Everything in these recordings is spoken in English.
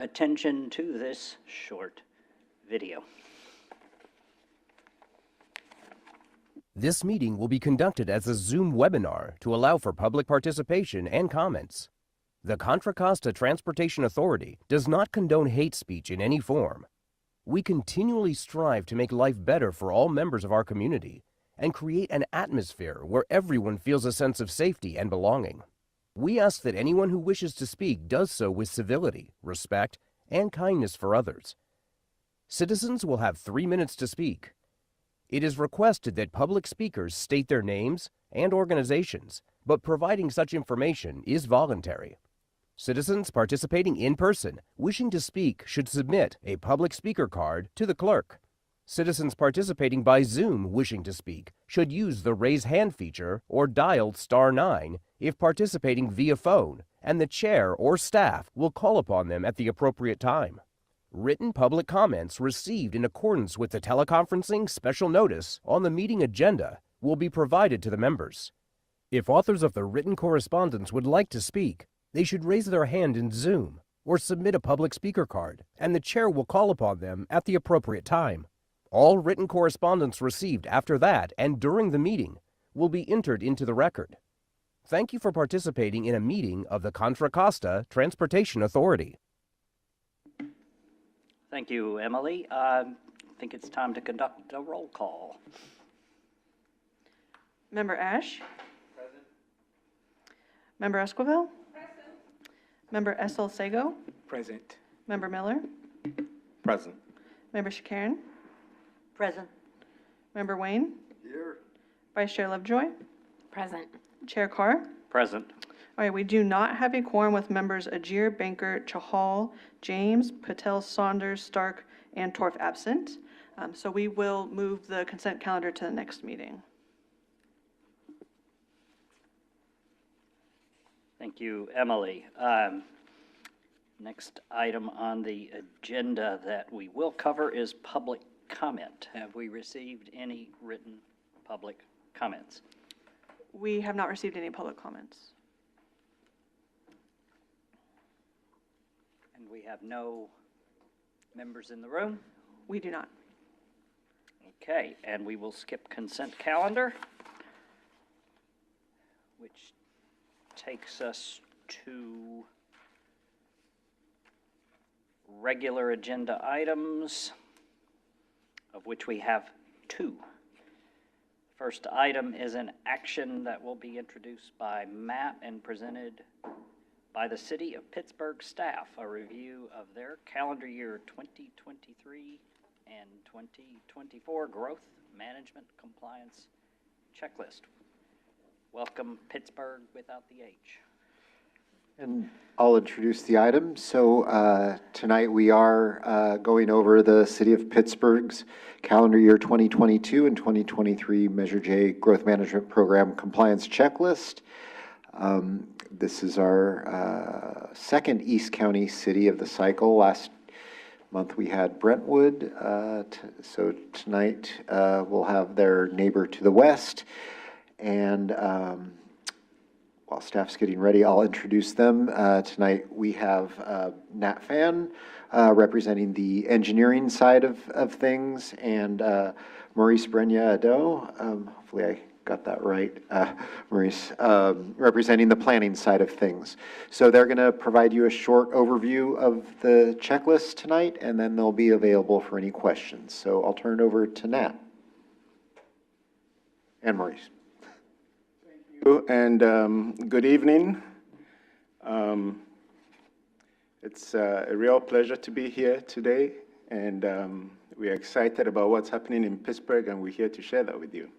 attention to this short video. This meeting will be conducted as a Zoom webinar to allow for public participation and comments. The Contra Costa Transportation Authority does not condone hate speech in any form. We continually strive to make life better for all members of our community and create an atmosphere where everyone feels a sense of safety and belonging. We ask that anyone who wishes to speak does so with civility, respect, and kindness for others. Citizens will have 3 minutes to speak. It is requested that public speakers state their names and organizations, but providing such information is voluntary. Citizens participating in person wishing to speak should submit a public speaker card to the clerk. Citizens participating by Zoom wishing to speak should use the raise hand feature or dial *9 if participating via phone, and the chair or staff will call upon them at the appropriate time. Written public comments received in accordance with the teleconferencing special notice on the meeting agenda will be provided to the members. If authors of the written correspondence would like to speak, they should raise their hand in Zoom or submit a public speaker card, and the chair will call upon them at the appropriate time. All written correspondence received after that and during the meeting will be entered into the record. Thank you for participating in a meeting of the Contra Costa Transportation Authority. Thank you, Emily. I think it's time to conduct a roll call. Member Ash? Present. Member Esquivel? Present. Member Essel-Sego? Present. Member Miller? Present. Member Shakaran? Present. Member Wayne? Here. Vice Chair Lovejoy? Present. Chair Carr? Present. All right, we do not have a quorum with members Ajir, Banker, Chahal, James, Patel, Saunders, Stark, and Torf absent. So we will move the consent calendar to the next meeting. Thank you, Emily. Next item on the agenda that we will cover is public comment. Have we received any written public comments? We have not received any public comments. And we have no members in the room? We do not. Okay, and we will skip consent calendar, which takes us to regular agenda items, of which we have 2. First item is an action that will be introduced by Matt and presented by the City of Pittsburgh staff, a review of their calendar year 2023 and 2024 growth management compliance checklist. Welcome, Pittsburgh without the H. And I'll introduce the item. So tonight we are going over the City of Pittsburgh's calendar year 2022 and 2023 Measure J Growth Management Program Compliance Checklist. This is our second East County city of the cycle. Last month we had Brentwood. So tonight we'll have their neighbor to the west. And while staff's getting ready, I'll introduce them. Tonight we have Nat Fan representing the engineering side of things, and Maurice Brenya-Ado, hopefully I got that right, Maurice, representing the planning side of things. So they're going to provide you a short overview of the checklist tonight, and then they'll be available for any questions. So I'll turn it over to Nat and Maurice. And good evening. It's a real pleasure to be here today, and we're excited about what's happening in Pittsburgh, and we're here to share that with you.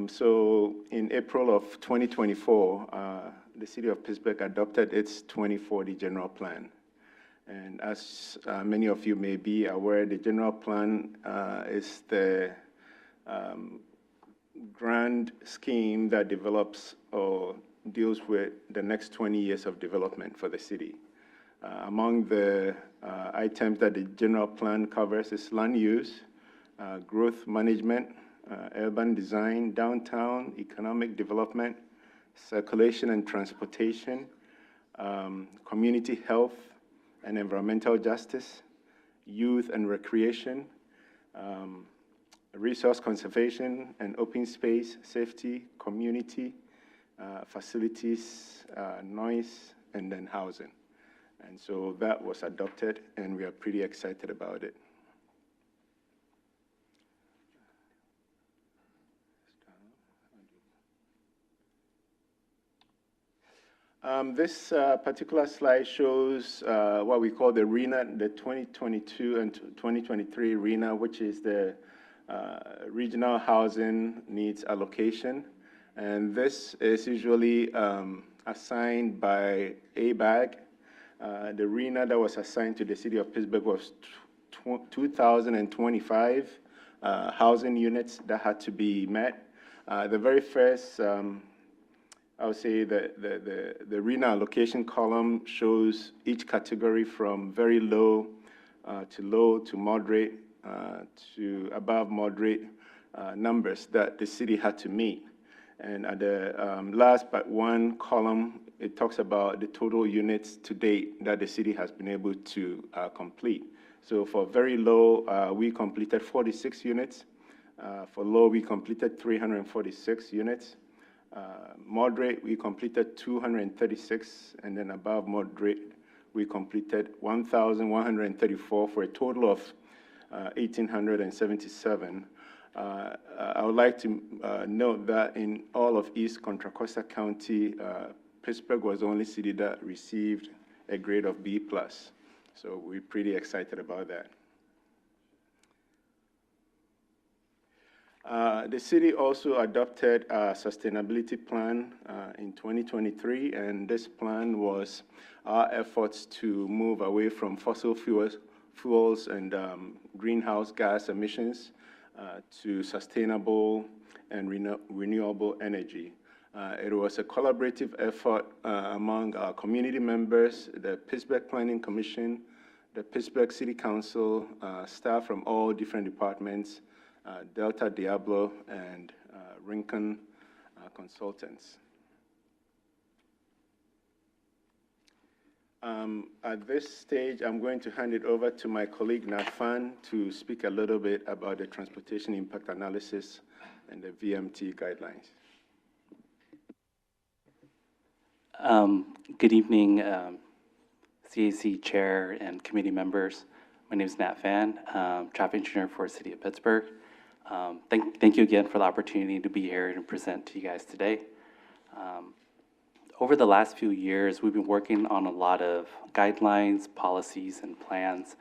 So in April of 2024, the City of Pittsburgh adopted its 2040 General Plan. And as many of you may be aware, the General Plan is the grand scheme that develops or deals with the next 20 years of development for the city. Among the items that the general plan covers is land use, growth management, urban design, downtown, economic development, circulation and transportation, community health, and environmental justice, youth and recreation, resource conservation and open space, safety, community, facilities, noise, and then housing. And so that was adopted, and we are pretty excited about it. This particular slide shows what we call the RENA, the 2022 and 2023 RENA, which is the Regional Housing Needs Allocation. And this is usually assigned by ABAG. The RENA that was assigned to the city of Pittsburgh was 2,025 housing units that had to be met. The very first I would say the RENA allocation column shows each category from very low to moderate to above moderate numbers that the city had to meet. And at the last but one column, it talks about the total units to date that the city has been able to complete. So for very low, we completed 46 units. For low, we completed 346 units. Moderate, we completed 236, and then above moderate, we completed 1,134 for a total of 1,877. I would like to note that in all of East Contra Costa County, Pittsburgh was the only city that received a grade of B+. So we're pretty excited about that. The city also adopted a sustainability plan in 2023, and this plan was our efforts to move away from fossil fuels and greenhouse gas emissions to sustainable and renewable energy. It was a collaborative effort among our community members, the Pittsburgh Planning Commission, the Pittsburgh City Council, staff from all different departments, Delta Diablo, and Rincon Consultants. At this stage, I'm going to hand it over to my colleague Nathan to speak a little bit about the transportation impact analysis and the VMT guidelines. Good evening, CAC Chair and committee members. My name is Nat Fan, traffic engineer for the City of Pittsburgh. Thank you again for the opportunity to be here and present to you guys today. Over the last few years, we've been working on a lot of guidelines, policies, and plans.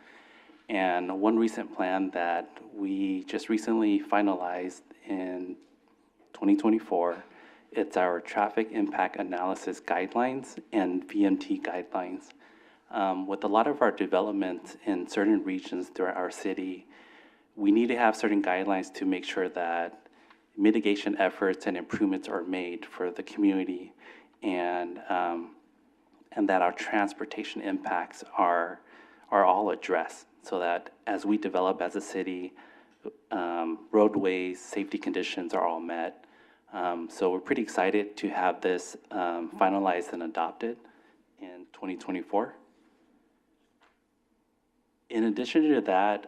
And one recent plan that we just recently finalized in 2024, it's our traffic impact analysis guidelines and VMT guidelines. With a lot of our development in certain regions throughout our city, we need to have certain guidelines to make sure that mitigation efforts and improvements are made for the community, and that our transportation impacts are all addressed, so that as we develop as a city, roadways, safety conditions are all met. So we're pretty excited to have this finalized and adopted in 2024. In addition to that,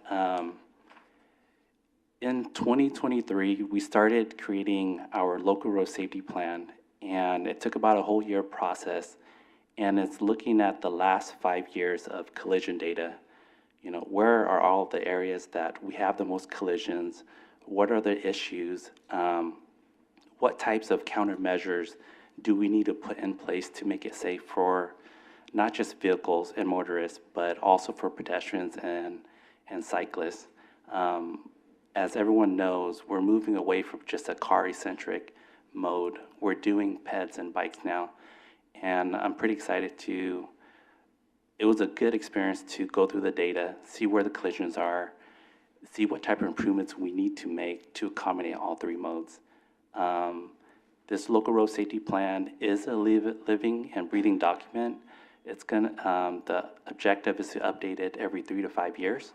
in 2023, we started creating our local road safety plan, and it took about a whole year process, and it's looking at the last 5 years of collision data. You know, where are all the areas that we have the most collisions? What are the issues? What types of countermeasures do we need to put in place to make it safe for not just vehicles and motorists, but also for pedestrians and cyclists? As everyone knows, we're moving away from just a car-centric mode. We're doing peds and bikes now, and I'm pretty excited it was a good experience to go through the data, see where the collisions are, see what type of improvements we need to make to accommodate all three modes. This local road safety plan is a living and breathing document. It's the objective is to update it every 3 to 5 years.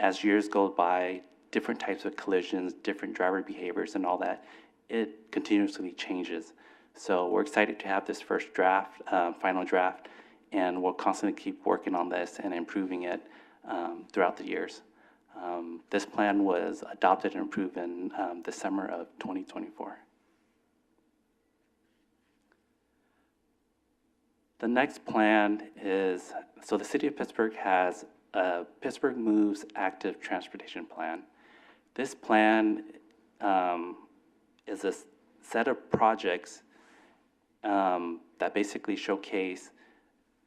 As years go by, different types of collisions, different driver behaviors and all that, it continuously changes. So we're excited to have this first draft, final draft, and we'll constantly keep working on this and improving it throughout the years. This plan was adopted and approved in the summer of 2024. The next plan is, so the City of Pittsburgh has a Pittsburgh Moves Active Transportation Plan. This plan is a set of projects that basically showcase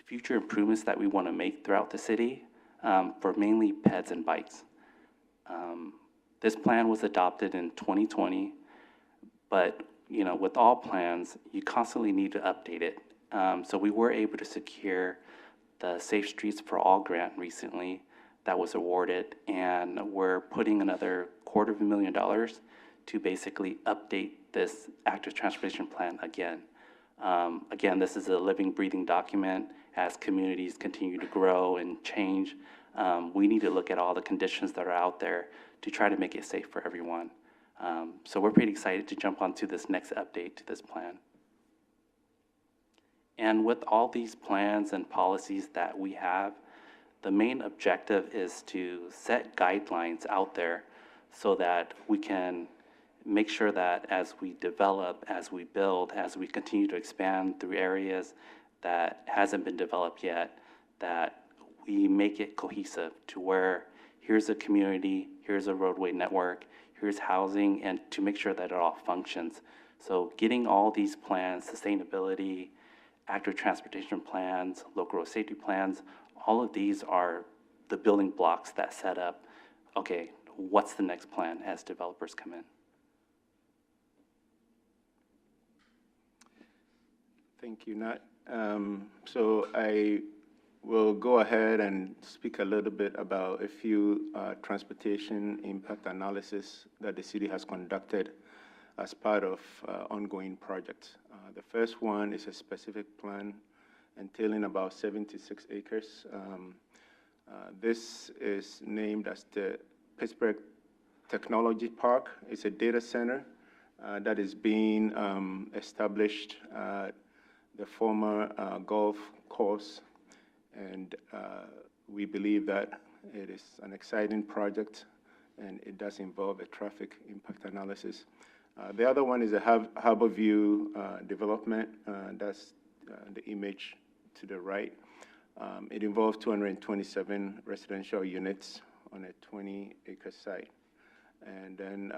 future improvements that we want to make throughout the city for mainly peds and bikes. This plan was adopted in 2020, but with all plans, you constantly need to update it. So we were able to secure the Safe Streets for All grant recently that was awarded, and we're putting another $250,000 to basically update this active transportation plan again. Again, this is a living, breathing document. As communities continue to grow and change, we need to look at all the conditions that are out there to try to make it safe for everyone. So we're pretty excited to jump onto this next update to this plan. And with all these plans and policies that we have, the main objective is to set guidelines out there so that we can make sure that as we develop, as we build, as we continue to expand through areas that hasn't been developed yet, that we make it cohesive to where here's a community, here's a roadway network, here's housing, and to make sure that it all functions. So getting all these plans, sustainability, active transportation plans, local road safety plans, all of these are the building blocks that set up, okay, what's the next plan as developers come in? Thank you, Nat. So I will go ahead and speak a little bit about a few transportation impact analysis that the city has conducted as part of ongoing projects. The first one is a specific plan entailing about 76 acres. This is named as the Pittsburgh Technology Park. It's a data center that is being established at the former golf course, and we believe that it is an exciting project, and it does involve a traffic impact analysis. The other one is a Harbor View development. That's the image to the right. It involves 227 residential units on a 20-acre site. And then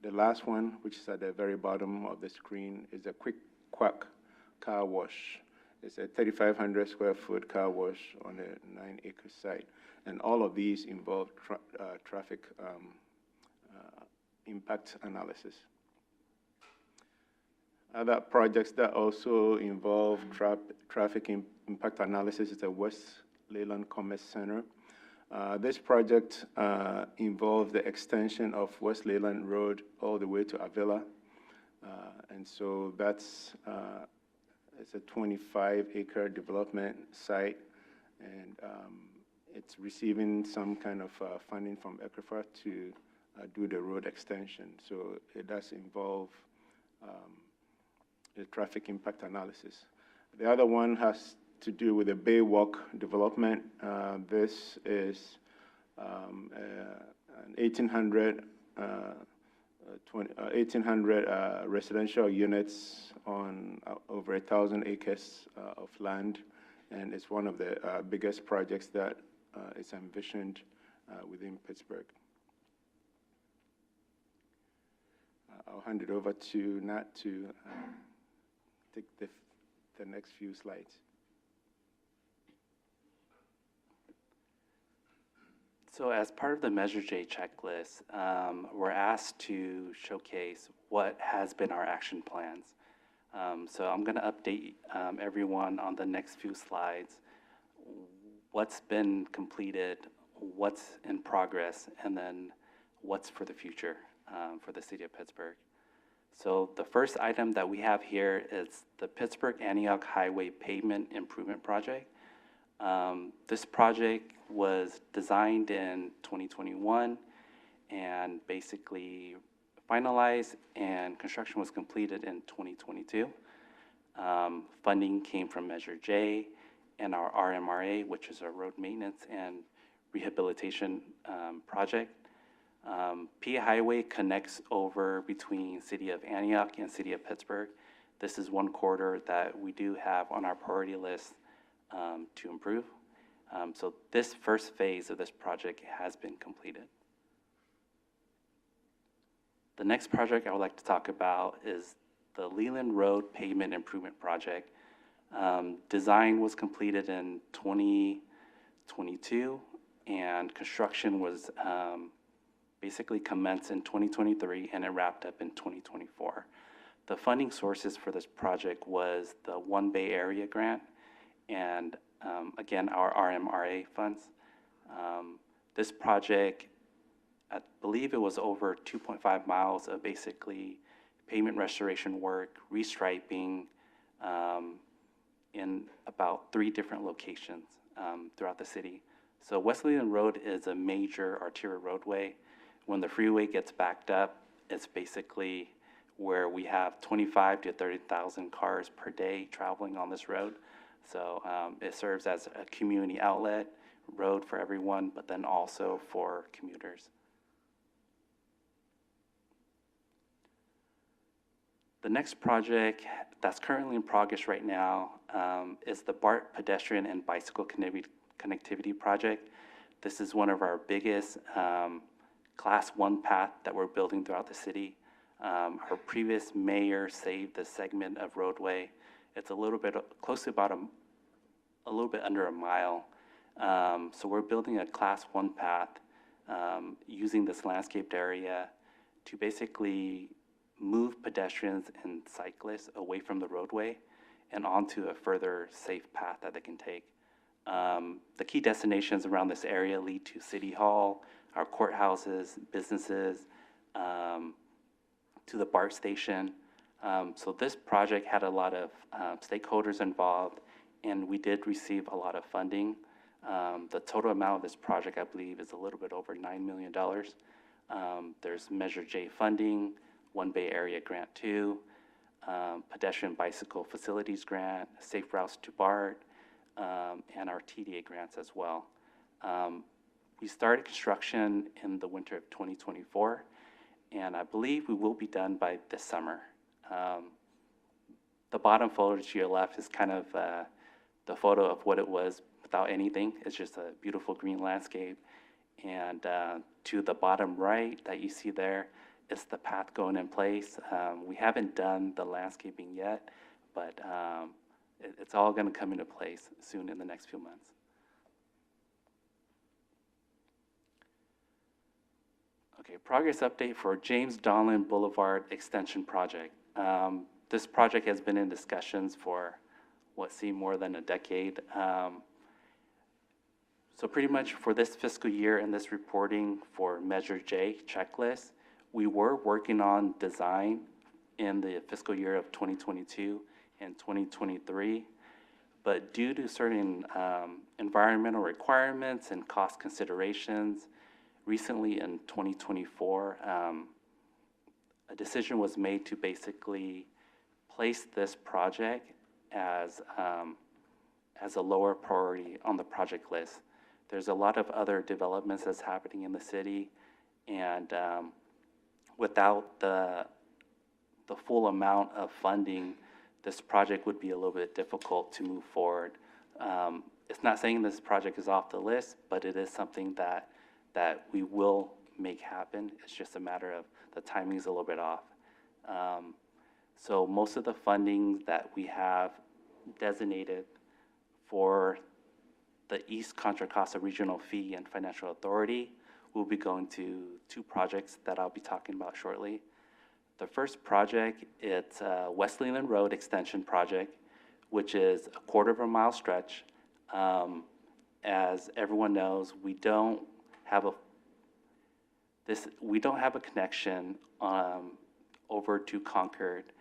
the last one, which is at the very bottom of the screen, is a Quick Quack car wash. It's a 3,500 square foot car wash on a 9-acre site. And all of these involve traffic impact analysis. Other projects that also involve traffic impact analysis is the West Leyland Commerce Center. This project involves the extension of West Leyland Road all the way to Avila. And so that's it's a 25-acre development site, and it's receiving some kind of funding from ECRIFA to do the road extension. So it does involve the traffic impact analysis. The other one has to do with the Baywalk development. This is an 1,800 residential units on over 1,000 acres of land, and it's one of the biggest projects that is envisioned within Pittsburgh. I'll hand it over to Nat to take the next few slides. So as part of the Measure J checklist, we're asked to showcase what has been our action plans. So I'm going to update everyone on the next few slides, what's been completed, what's in progress, and then what's for the future for the city of Pittsburgh. So the first item that we have here is the Pittsburgh-Antioch Highway Pavement Improvement Project. This project was designed in 2021 and basically finalized, and construction was completed in 2022. Funding came from Measure J, and our RMRA, which is our road maintenance and rehabilitation project. PA Highway connects over between City of Antioch and City of Pittsburgh. This is one corridor that we do have on our priority list to improve. So this first phase of this project has been completed. The next project I would like to talk about is the Leland Road Pavement Improvement Project. Design was completed in 2022, and construction was basically commenced in 2023, and it wrapped up in 2024. The funding sources for this project was the One Bay Area grant and, again, our RMRA funds. This project, I believe it was over 2.5 miles of basically pavement restoration work, restriping, in about 3 different locations throughout the city. So West Leland Road is a major arterial roadway. When the freeway gets backed up, it's basically where we have 25 to 30,000 cars per day traveling on this road. So it serves as a community outlet road for everyone, but then also for commuters. The next project that's currently in progress right now is the BART pedestrian and bicycle connectivity project. This is one of our biggest Class 1 path that we're building throughout the city. Our previous mayor saved this segment of roadway. It's a little bit close to about a little bit under a mile. So we're building a Class 1 path using this landscaped area to basically move pedestrians and cyclists away from the roadway and onto a further safe path that they can take. The key destinations around this area lead to City Hall, our courthouses, businesses, to the BART station. So this project had a lot of stakeholders involved, and we did receive a lot of funding. The total amount of this project, I believe, is a little bit over $9 million. There's Measure J funding, One Bay Area Grant 2, Pedestrian Bicycle Facilities Grant, Safe Routes to BART, and our TDA grants as well. We started construction in the winter of 2024, and I believe we will be done by this summer. The bottom photo to your left is kind of the photo of what it was without anything. It's just a beautiful green landscape. And to the bottom right that you see there is the path going in place. We haven't done the landscaping yet, but it's all going to come into place soon in the next few months. Okay, progress update for James Donlin Boulevard Extension Project. This project has been in discussions for what seemed more than a decade. So pretty much for this fiscal year and this reporting for Measure J checklist, we were working on design in the fiscal year of 2022 and 2023, but due to certain environmental requirements and cost considerations, recently in 2024, a decision was made to basically place this project as a lower priority on the project list. There's a lot of other developments that's happening in the city, and without the full amount of funding, this project would be a little bit difficult to move forward. It's not saying this project is off the list, but it is something that we will make happen. It's just a matter of the timing is a little bit off. So most of the funding that we have designated for the East Contra Costa Regional Fee and Financial Authority will be going to 2 projects that I'll be talking about shortly. The first project, it's West Leland Road Extension Project, which is a 1/4 mile stretch. As everyone knows, we don't have a connection over to Concord.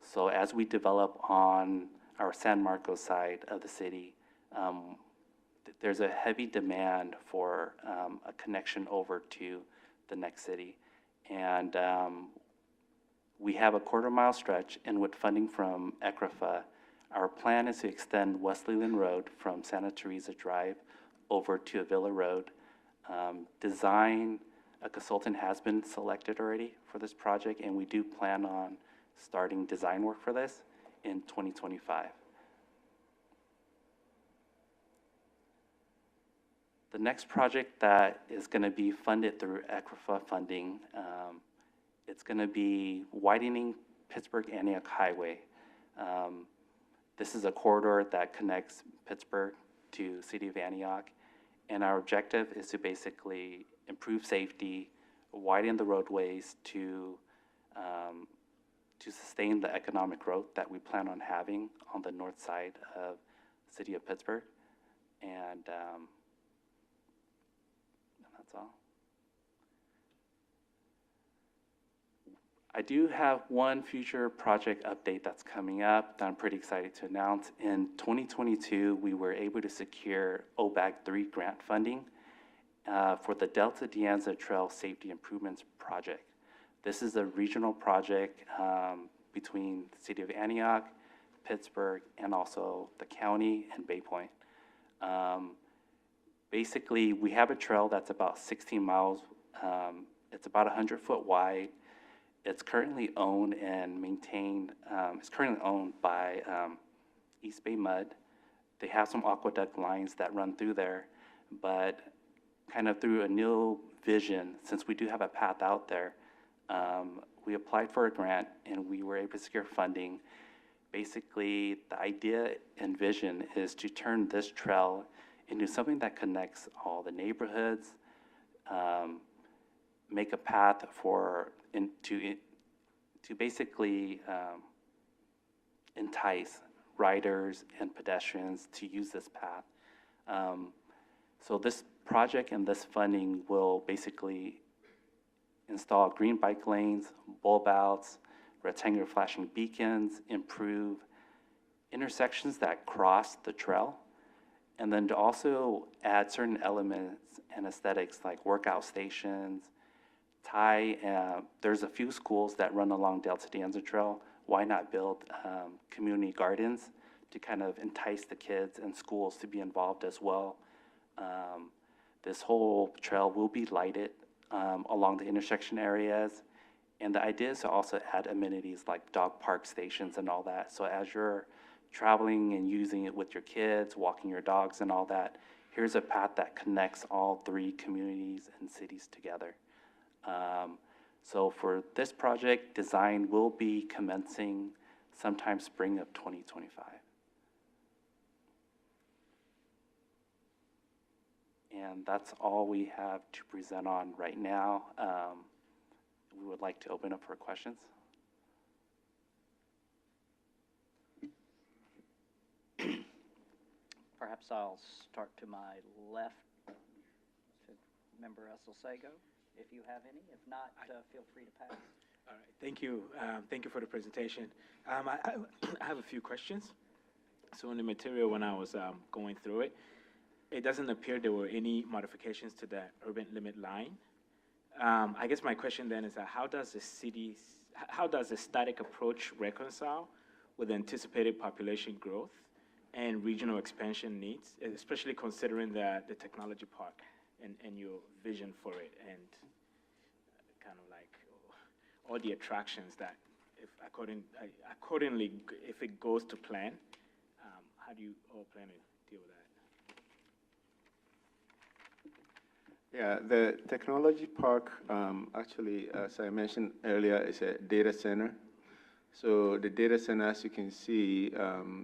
So as we develop on our San Marcos side of the city, there's a heavy demand for a connection over to the next city. And we have a 1/4 mile stretch, and with funding from ECRFA, Our plan is to extend West Leland Road from Santa Teresa Drive over to Avila Road. A consultant has been selected already for this project, and we do plan on starting design work for this in 2025. The next project that is going to be funded through ECRFA funding, it's going to be widening Pittsburgh-Antioch Highway. This is a corridor that connects Pittsburgh to City of Antioch, and our objective is to basically improve safety, widen the roadways to sustain the economic growth that we plan on having on the north side of the City of Pittsburgh, and that's all. I do have one future project update that's coming up that I'm pretty excited to announce. In 2022, we were able to secure OBAG 3 grant funding for the Delta De Anza Trail Safety Improvements Project. This is a regional project between the City of Antioch, Pittsburgh, and also the county and Bay Point. Basically, we have a trail that's about 16 miles. It's about 100-foot wide. It's currently owned and maintained, it's currently owned by East Bay Mud. They have some aqueduct lines that run through there, but kind of through a new vision, since we do have a path out there, we applied for a grant and we were able to secure funding. Basically, the idea and vision is to turn this trail into something that connects all the neighborhoods, make a path to basically entice riders and pedestrians to use this path. So this project and this funding will basically install green bike lanes, bulb outs, rectangular flashing beacons, improve intersections that cross the trail, and then to also add certain elements and aesthetics like workout stations, there's a few schools that run along Delta De Anza Trail. Why not build community gardens to kind of entice the kids and schools to be involved as well? This whole trail will be lighted along the intersection areas. And the idea is to also add amenities like dog park stations and all that. So as you're traveling and using it with your kids, walking your dogs and all that, here's a path that connects all 3 communities and cities together. So for this project, design will be commencing sometime spring of 2025. And that's all we have to present on right now. We would like to open up for questions. Perhaps I'll start to my left to Member Eselsago, if you have any. If not, feel free to pass. All right, thank you. Thank you for the presentation. I have a few questions. So in the material, when I was going through it, it doesn't appear there were any modifications to the urban limit line. I guess my question then is how does the static approach reconcile with anticipated population growth and regional expansion needs, especially considering the technology park and your vision for it, and kind of like all the attractions that, if accordingly, if it goes to plan, how do you all plan to deal with that? Yeah, the technology park, actually, as I mentioned earlier, is a data center. So the data center, as you can see,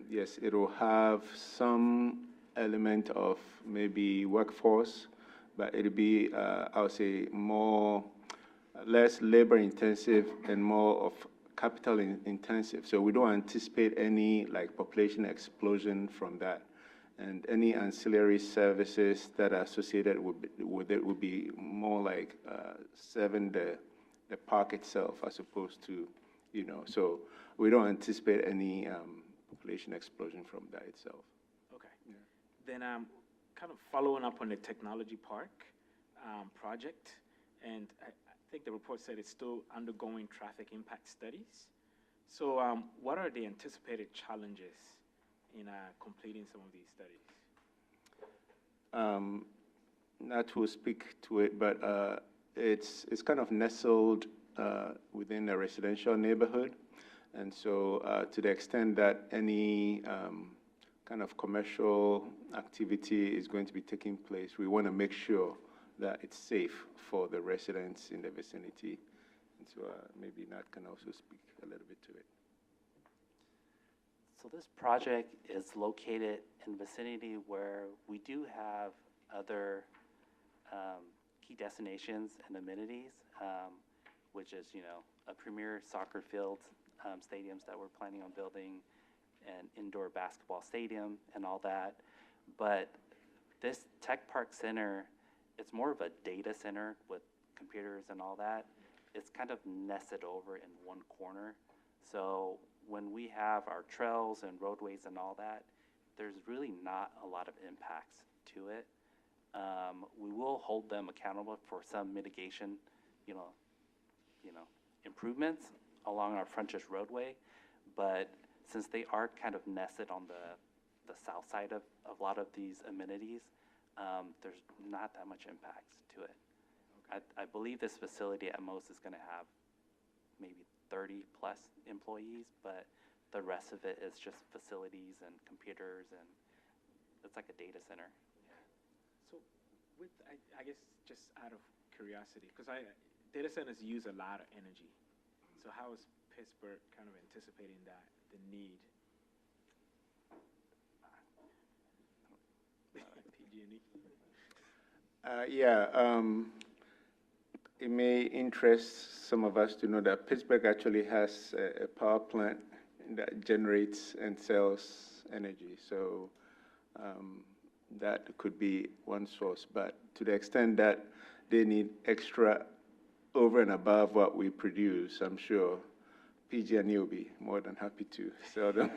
yes, it will have some element of maybe workforce, but it'll be, I would say, less labor intensive and more of capital intensive. So we don't anticipate any like population explosion from that. And any ancillary services that are associated with it would be more like serving the park itself as opposed to, so we don't anticipate any population explosion from that itself. Okay. Yeah. Then kind of following up on the technology park project, and I think the report said it's still undergoing traffic impact studies. So what are the anticipated challenges in completing some of these studies? Not to speak to it, but it's kind of nestled within a residential neighborhood. And so to the extent that any kind of commercial activity is going to be taking place, we want to make sure that it's safe for the residents in the vicinity. And so maybe Nat can also speak a little bit to it. So this project is located in vicinity where we do have other key destinations and amenities, which is, a premier soccer field, stadiums that we're planning on building, an indoor basketball stadium and all that. But this Tech Park Center, it's more of a data center with computers and all that. It's kind of nested over in one corner. So when we have our trails and roadways and all that, there's really not a lot of impacts to it. We will hold them accountable for some mitigation, improvements along our frontage roadway. But since they are kind of nested on the south side of a lot of these amenities, there's not that much impact to it. I believe this facility at most is going to have maybe 30 plus employees, but the rest of it is just facilities and computers, and it's like a data center. So with, I guess, just out of curiosity, because data centers use a lot of energy. So how is Pittsburgh kind of anticipating that, the need? PG&E? It may interest some of us to know that Pittsburgh actually has a power plant that generates and sells energy. So that could be one source. But to the extent that they need extra over and above what we produce, I'm sure PG&E will be more than happy to sell them.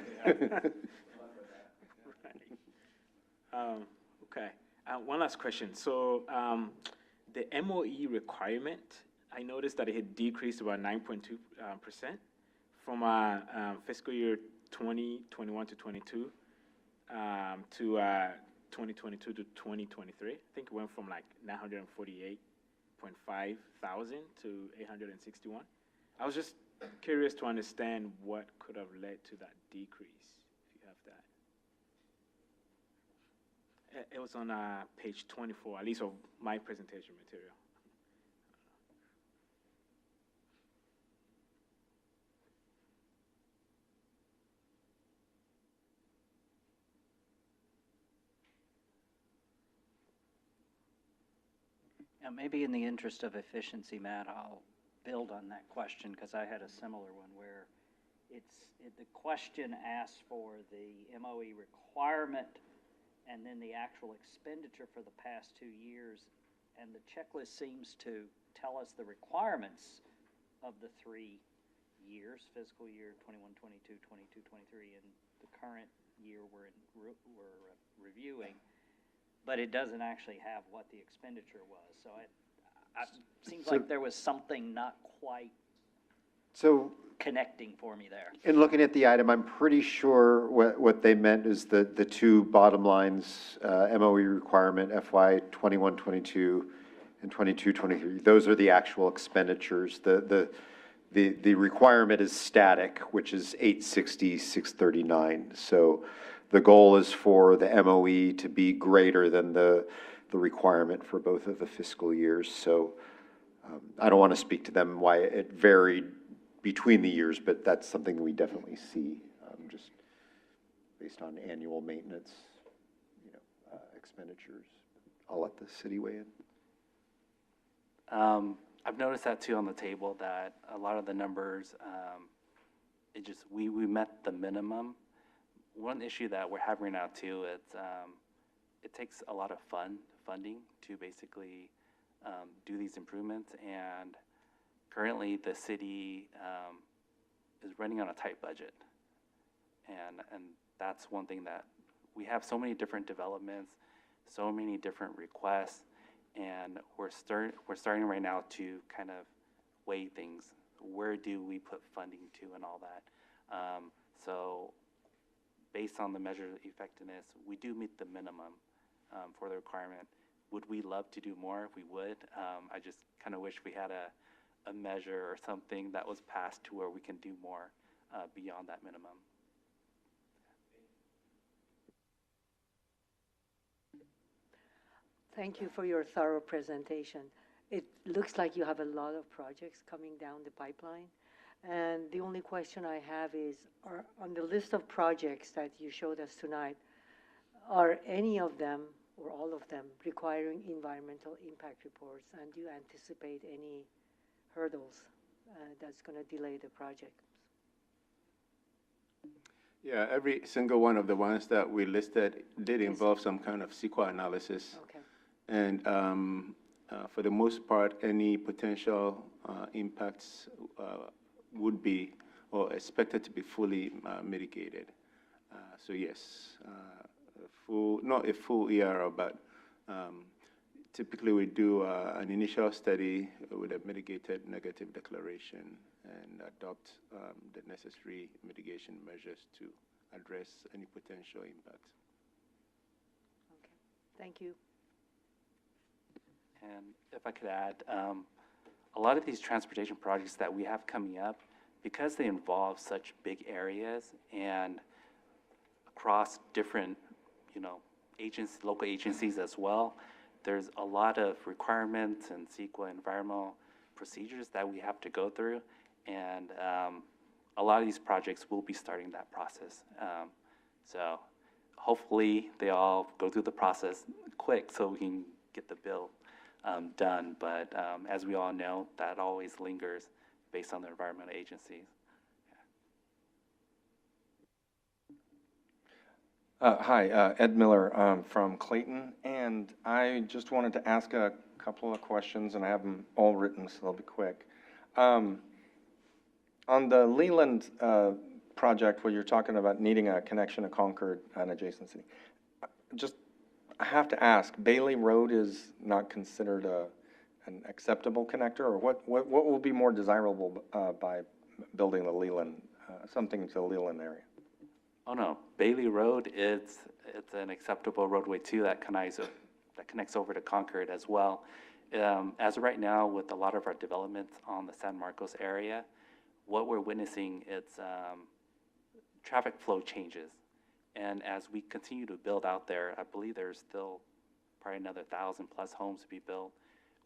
Okay. One last question. So the MOE requirement, I noticed that it had decreased about 9.2% from fiscal year 2021 to 22 to 2022 to 2023. I think it went from like 948.5 thousand to 861. I was just curious to understand what could have led to that decrease, if you have that. It was on page 24, at least of my presentation material. Now, maybe in the interest of efficiency, Matt, I'll build on that question, because I had a similar one where the question asks for the MOE requirement and then the actual expenditure for the past 2 years, and the checklist seems to tell us the requirements of the 3 years, fiscal year 21, 22, 22, 23, and the current year we're reviewing, but it doesn't actually have what the expenditure was. So it seems like there was something not quite So connecting for me there. in looking at the item, I'm pretty sure what they meant is the two bottom lines, MOE requirement, FY 21, 22, and 22, 23. Those are the actual expenditures. The requirement is static, which is 860, 639. So the goal is for the MOE to be greater than the requirement for both of the fiscal years. So I don't want to speak to them why it varied between the years, but that's something we definitely see, just based on annual maintenance, expenditures. I'll let the city weigh in. I've noticed that too on the table, that a lot of the numbers, we met the minimum. One issue that we're having right now too, it takes a lot of funding to basically do these improvements, and currently the city is running on a tight budget, and that's one thing that we have so many different developments, so many different requests, and we're starting right now to kind of weigh things. Where do we put funding to and all that? So based on the measure of effectiveness, we do meet the minimum for the requirement. Would we love to do more? We would. I just kind of wish we had a measure or something that was passed to where we can do more beyond that minimum. Thank you for your thorough presentation. It looks like you have a lot of projects coming down the pipeline. And the only question I have is, are on the list of projects that you showed us tonight, are any of them or all of them requiring environmental impact reports? And do you anticipate any hurdles that's going to delay the project? Yeah, every single one of the ones that we listed did involve some kind of CEQA analysis. Okay. And for the most part, any potential impacts would be or expected to be fully mitigated. So yes, not a full ERR, but typically we do an initial study with a mitigated negative declaration and adopt the necessary mitigation measures to address any potential impacts. Okay. Thank you. And if I could add, a lot of these transportation projects that we have coming up, because they involve such big areas and across different, agencies, local agencies as well, there's a lot of requirements and CEQA environmental procedures that we have to go through. And a lot of these projects will be starting that process. So hopefully they all go through the process quick so we can get the bill done, but as we all know, that always lingers based on the environmental agencies. Hi, Ed Miller from Clayton, and I just wanted to ask a couple of questions, and I have them all written, so they'll be quick. On the Leland project where you're talking about needing a connection to Concord, an adjacent city, I have to ask, Bailey Road is not considered an acceptable connector, or what will be more desirable by building the Leland, something to the Leland area? Oh no, Bailey Road, it's an acceptable roadway too that connects over to Concord as well. As of right now, with a lot of our developments on the San Marcos area, what we're witnessing, it's traffic flow changes. And as we continue to build out there, I believe there's still probably another 1,000+ homes to be built.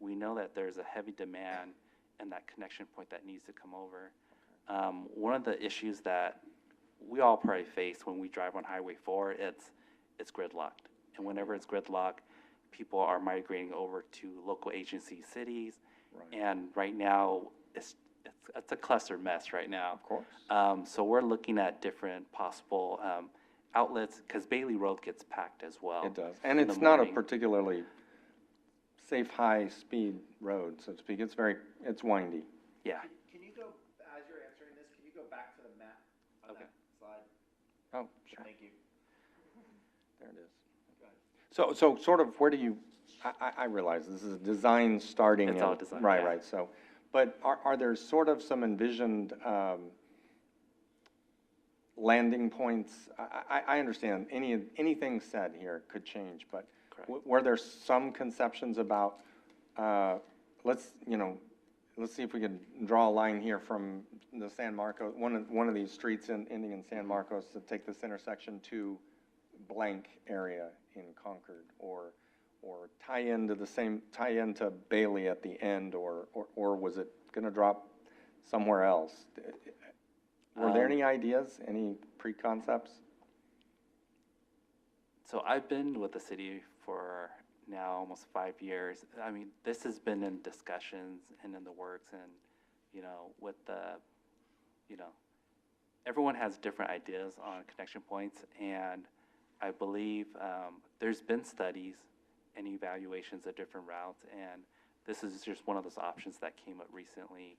We know that there's a heavy demand and that connection point that needs to come over. One of the issues that we all probably face when we drive on Highway 4, it's gridlocked. And whenever it's gridlocked, people are migrating over to local agency cities. Right. And right now, it's a cluster mess right now. Of course. So we're looking at different possible outlets, because Bailey Road gets packed as well. It does, and it's not a particularly safe, high-speed road, so to speak. It's windy. Yeah. Can you go, as you're answering this, can you go back to the map on that slide? Oh, sure. Thank you. There it is. So sort of, where do you, I realize this is design starting. It's all design, Right, yeah. right, so, but are there sort of some envisioned landing points? I understand anything said here could change, but were there some conceptions about, let's see if we can draw a line here from the San Marcos, one of these streets ending in San Marcos, to take this intersection to blank area in Concord, or tie into Bailey at the end, or was it going to drop somewhere else? Were there any ideas, any preconcepts? So I've been with the city for now almost 5 years. I mean, this has been in discussions and in the works, and, with the, everyone has different ideas on connection points, and I believe there's been studies and evaluations of different routes, and this is just one of those options that came up recently.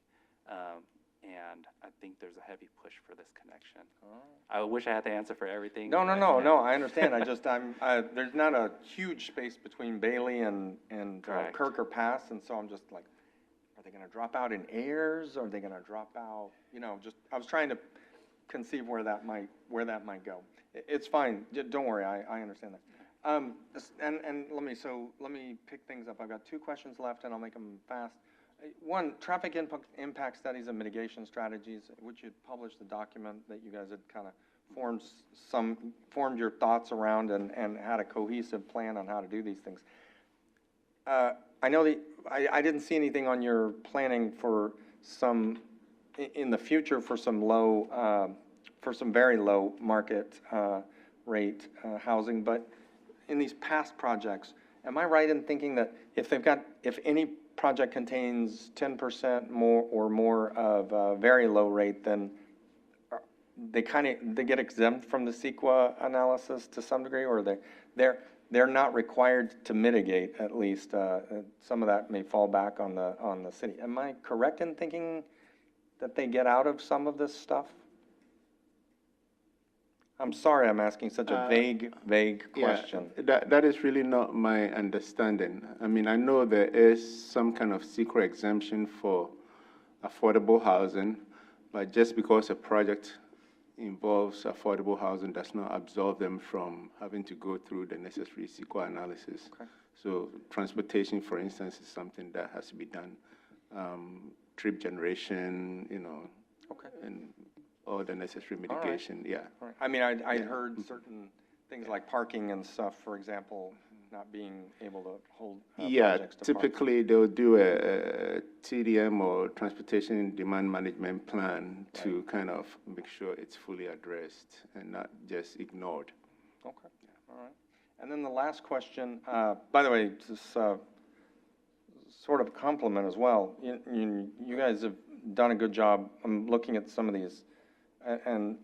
And I think there's a heavy push for this connection. Oh. I wish I had the answer for everything. No, I understand. There's not a huge space between Bailey and Kirk or Pass, and so I'm just like, are they gonna drop out in Ayers? Are they gonna drop out, I was trying to conceive where that might go. It's fine, don't worry, I understand that. And let me pick things up. I've got two questions left, and I'll make them fast. One, traffic impact studies and mitigation strategies, which you'd published the document that you guys had kind of formed your thoughts around and had a cohesive plan on how to do these things. I know that, I didn't see anything on your planning for some, in the future, for some very low market rate housing, but in these past projects, am I right in thinking that if any project contains 10% more or more of very low rate, then they get exempt from the CEQA analysis to some degree, or they're not required to mitigate, at least? Some of that may fall back on the city. Am I correct in thinking that they get out of some of this stuff? I'm sorry I'm asking such a vague question. Yeah, that is really not my understanding. I mean, I know there is some kind of secret exemption for affordable housing, but just because a project involves affordable housing does not absolve them from having to go through the necessary CEQA analysis. Okay. So transportation, for instance, is something that has to be done. Trip generation, Okay. and all the necessary mitigation, yeah. All right. I mean, I heard certain things like parking and stuff, for example, not being able to hold Yeah, projects to park. typically they'll do a TDM or transportation demand management plan to kind of make sure it's fully addressed and not just ignored. Okay, all right. And then the last question, by the way, this sort of a compliment as well. You guys have done a good job. I'm looking at some of these, and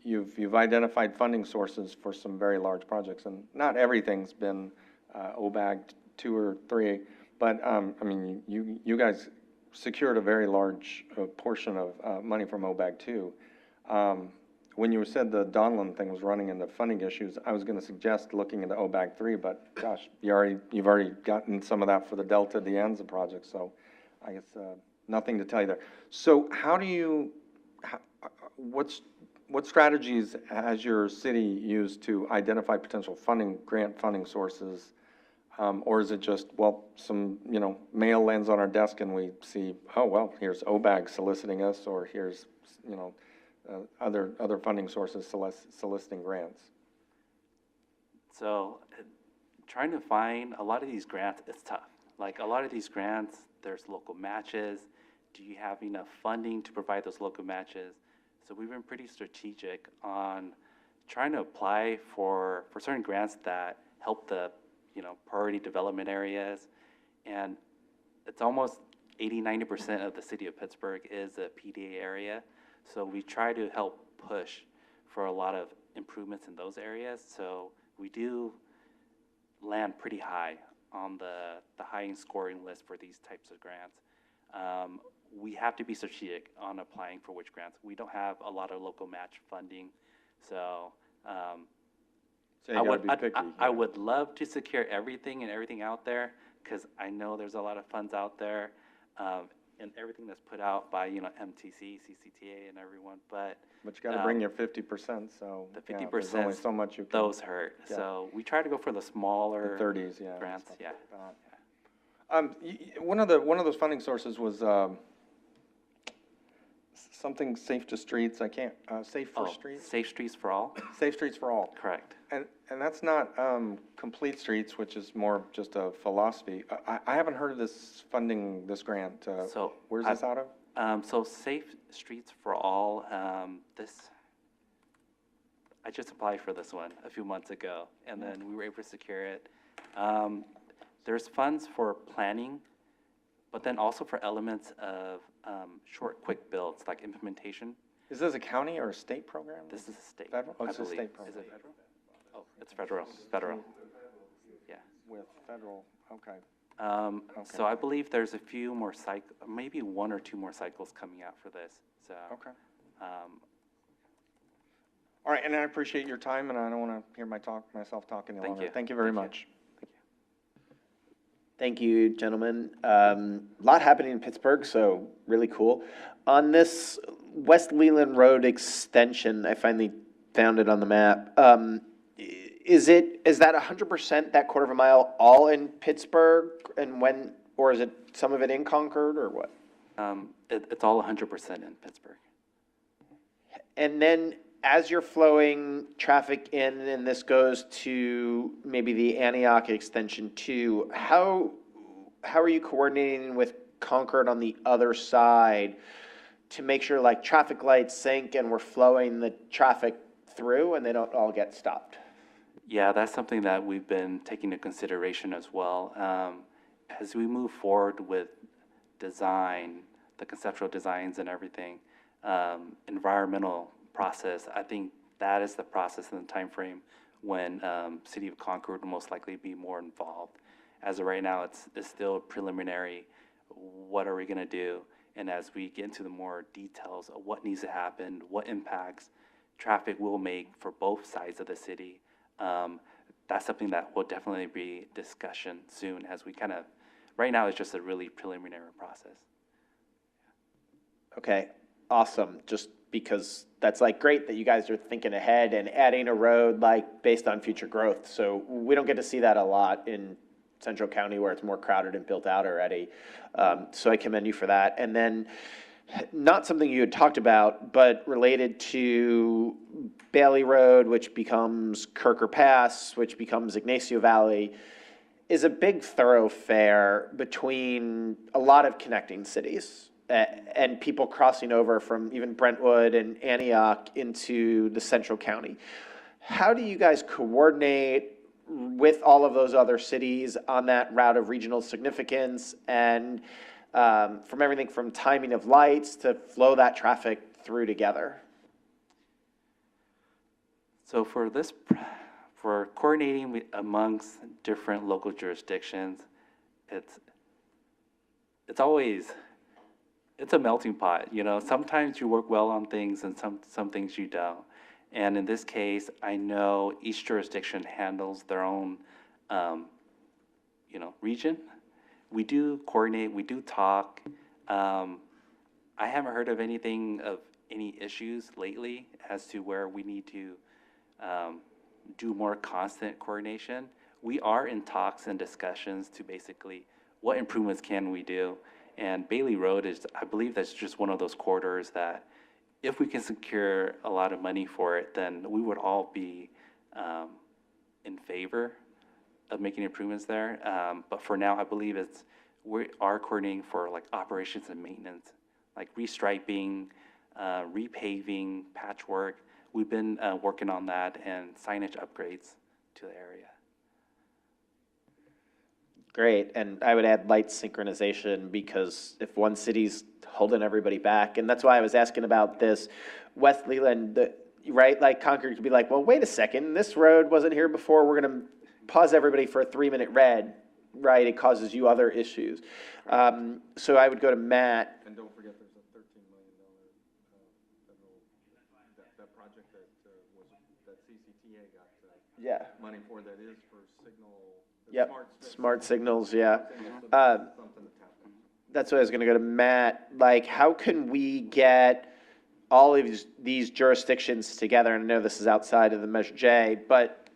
you've identified funding sources for some very large projects, and not everything's been OBAG 2 or 3, but I mean, you guys secured a very large portion of money from OBAG 2. When you said the Donlin thing was running into funding issues, I was going to suggest looking into OBAG 3, but gosh, you've already gotten some of that for the Delta De Anza project, so I guess nothing to tell you there. So how do you, what strategies has your city used to identify potential grant funding sources? Or is it just, well, some, mail lands on our desk and we see, oh, well, here's OBAG soliciting us, or here's, other funding sources soliciting grants? So trying to find a lot of these grants, it's tough. Like a lot of these grants, there's local matches. Do you have enough funding to provide those local matches? So we've been pretty strategic on trying to apply for certain grants that help the, priority development areas. And it's almost 80-90% of the city of Pittsburgh is a PDA area. So we try to help push for a lot of improvements in those areas. So we do land pretty high on the high scoring list for these types of grants. We have to be strategic on applying for which grants. We don't have a lot of local match funding, so So you gotta be picky. I would love to secure everything and everything out there, because I know there's a lot of funds out there, and everything that's put out by, MTC, CCTA, and everyone, but. But you gotta bring your 50%, so. The yeah, 50%, there's only so much you can. those hurt. Yeah. So we try to go for the smaller. The 30s, yeah. Grants, stuff yeah. like that. One of those funding sources was, something safe to streets, safe for streets? Safe Streets for All? Safe Streets for All. Correct. And that's not Complete Streets, which is more just a philosophy. I haven't heard of this funding, this grant. So where's this out of? So Safe Streets for All, I just applied for this one a few months ago, and then we were able to secure it. There's funds for planning, but then also for elements of short, quick builds, like implementation. Is this a county or a state program? This is a state. Federal? Oh, I it's a believe. state program. Is it federal? Oh, it's federal. Yeah. With federal, okay. So I believe there's a few more maybe 1 or 2 more cycles coming out for this, so. Okay. All right, and I appreciate your time, and I don't want to hear myself talk any longer. you. Thank you very Thank you. much. Thank you, gentlemen. A lot happening in Pittsburgh, so really cool. On this West Leland Road extension, I find the found it on the map. Is that 100%, that quarter of a mile, all in Pittsburgh? And when, or is it some of it in Concord, or what? It's all 100% in Pittsburgh. And then as you're flowing traffic in, and this goes to maybe the Antioch extension too, how are you coordinating with Concord on the other side to make sure like traffic lights sync and we're flowing the traffic through and they don't all get stopped? Yeah, that's something that we've been taking into consideration as well. As we move forward with design, the conceptual designs and everything, environmental process, I think that is the process and the time frame when City of Concord will most likely be more involved. As of right now, it's still preliminary. What are we going to do? And as we get into the more details of what needs to happen, what impacts traffic will make for both sides of the city, that's something that will definitely be discussion soon as we kind of, right now it's just a really preliminary process. Okay, awesome. Just because that's like great that you guys are thinking ahead and adding a road like based on future growth. So we don't get to see that a lot in Central County where it's more crowded and built out already. So I commend you for that. And then not something you had talked about, but related to Bailey Road, which becomes Kirker Pass, which becomes Ignacio Valley, is a big thoroughfare between a lot of connecting cities and people crossing over from even Brentwood and Antioch into the Central County. How do you guys coordinate with all of those other cities on that route of regional significance, and from everything from timing of lights to flow that traffic through together? So for this, for coordinating amongst different local jurisdictions, it's always, it's a melting pot. You know, sometimes you work well on things and some things you don't. And in this case, I know each jurisdiction handles their own, region. We do coordinate, we do talk. I haven't heard of anything of any issues lately as to where we need to do more constant coordination. We are in talks and discussions to basically what improvements can we do. And Bailey Road is, I believe that's just one of those corridors that if we can secure a lot of money for it, then we would all be in favor of making improvements there. But for now, I believe we are coordinating for like operations and maintenance, like restriping, repaving, patchwork. We've been working on that and signage upgrades to the area. Great, and I would add light synchronization, because if one city's holding everybody back, and that's why I was asking about this West Leland, right? Like Concord could be like, well, wait a second, this road wasn't here before, we're gonna pause everybody for a 3-minute red, right? It causes you other issues. So I would go to Matt. And don't forget, there's a $13 million federal, that project that CCTA got money for, that is for signal. Yep, smart signals, yeah. That's what I was gonna go to Matt. Like, how can we get all of these jurisdictions together? And I know this is outside of the Measure J, but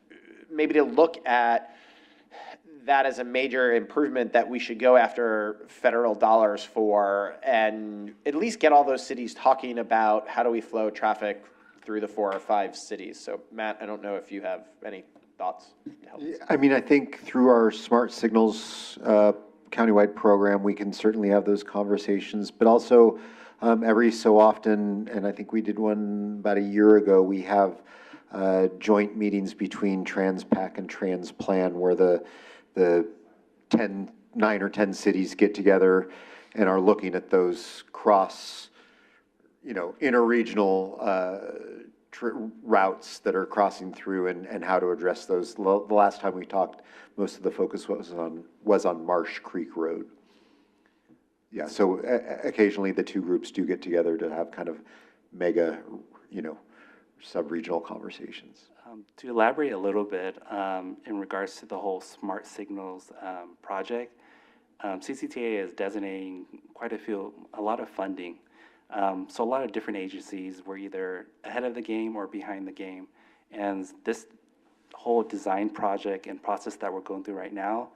maybe to look at that as a major improvement that we should go after federal dollars for, and at least get all those cities talking about how do we flow traffic through the 4 or 5 cities. So Matt, I don't know if you have any thoughts to help us. I mean, I think through our Smart Signals countywide program, we can certainly have those conversations, but also every so often, and I think we did one about a year ago, we have joint meetings between TransPac and TransPlan, where the 9 or 10 cities get together and are looking at those cross, interregional routes that are crossing through, and how to address those. The last time we talked, most of the focus was on Marsh Creek Road. Yeah, so occasionally the two groups do get together to have kind of mega, sub-regional conversations. To elaborate a little bit in regards to the whole Smart Signals project, CCTA is designating a lot of funding So a lot of different agencies were either ahead of the game or behind the game. And this whole design project and process that we're going through right now,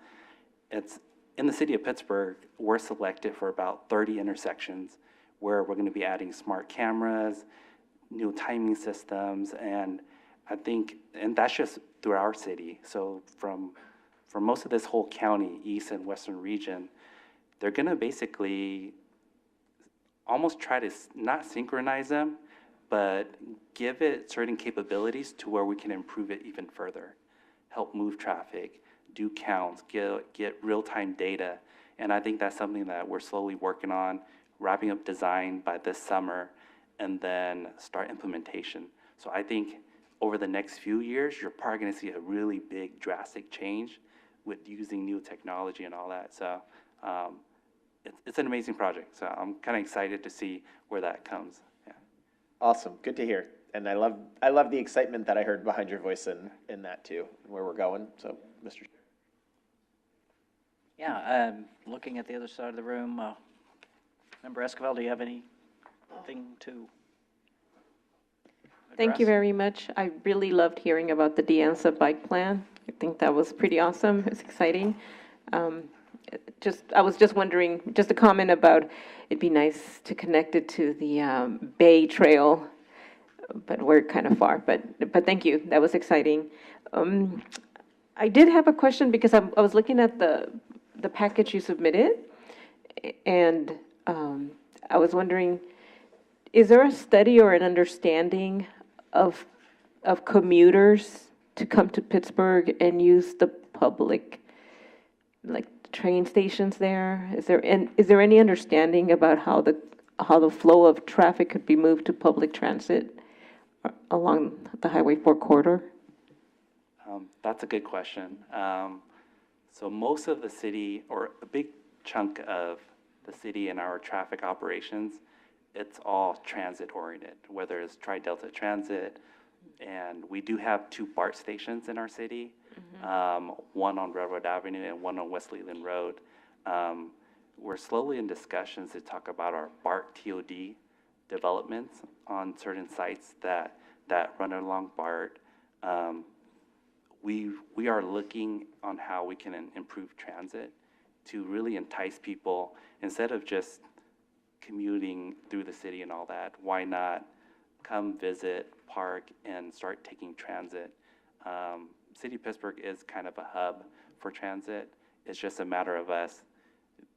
it's in the city of Pittsburgh, we're selected for about 30 intersections where we're going to be adding smart cameras, new timing systems, and I think, and that's just through our city. So from most of this whole county, east and western region, they're going to basically almost try to not synchronize them, but give it certain capabilities to where we can improve it even further, help move traffic, do counts, get real-time data. And I think that's something that we're slowly working on, wrapping up design by this summer, and then start implementation. So I think over the next few years, you're probably gonna see a really big drastic change with using new technology and all that. So it's an amazing project. So I'm kind of excited to see where that comes. Yeah. Awesome, good to hear. And I love the excitement that I heard behind your voice in that too, where we're going. So, Mr. Yeah, looking at the other side of the room, Member Esquivel, do you have anything to Thank you address? very much. I really loved hearing about the Dianza bike plan. I think that was pretty awesome. It's exciting. I was just wondering, just a comment about, it'd be nice to connect it to the Bay Trail, but we're kind of far, but thank you. That was exciting. I did have a question because I was looking at the package you submitted, and I was wondering, is there a study or an understanding of commuters to come to Pittsburgh and use the public, like, train stations there? Is there any understanding about how the flow of traffic could be moved to public transit along the Highway 4 corridor? That's a good question. So most of the city, or a big chunk of the city and our traffic operations, it's all transit oriented, whether it's Tri-Delta Transit, and we do have 2 BART stations in our city, one on Railroad Avenue and one on West Leland Road. We're slowly in discussions to talk about our BART TOD developments on certain sites that run along BART. We are looking on how we can improve transit to really entice people, instead of just commuting through the city and all that, why not come visit, park, and start taking transit? City of Pittsburgh is kind of a hub for transit. It's just a matter of us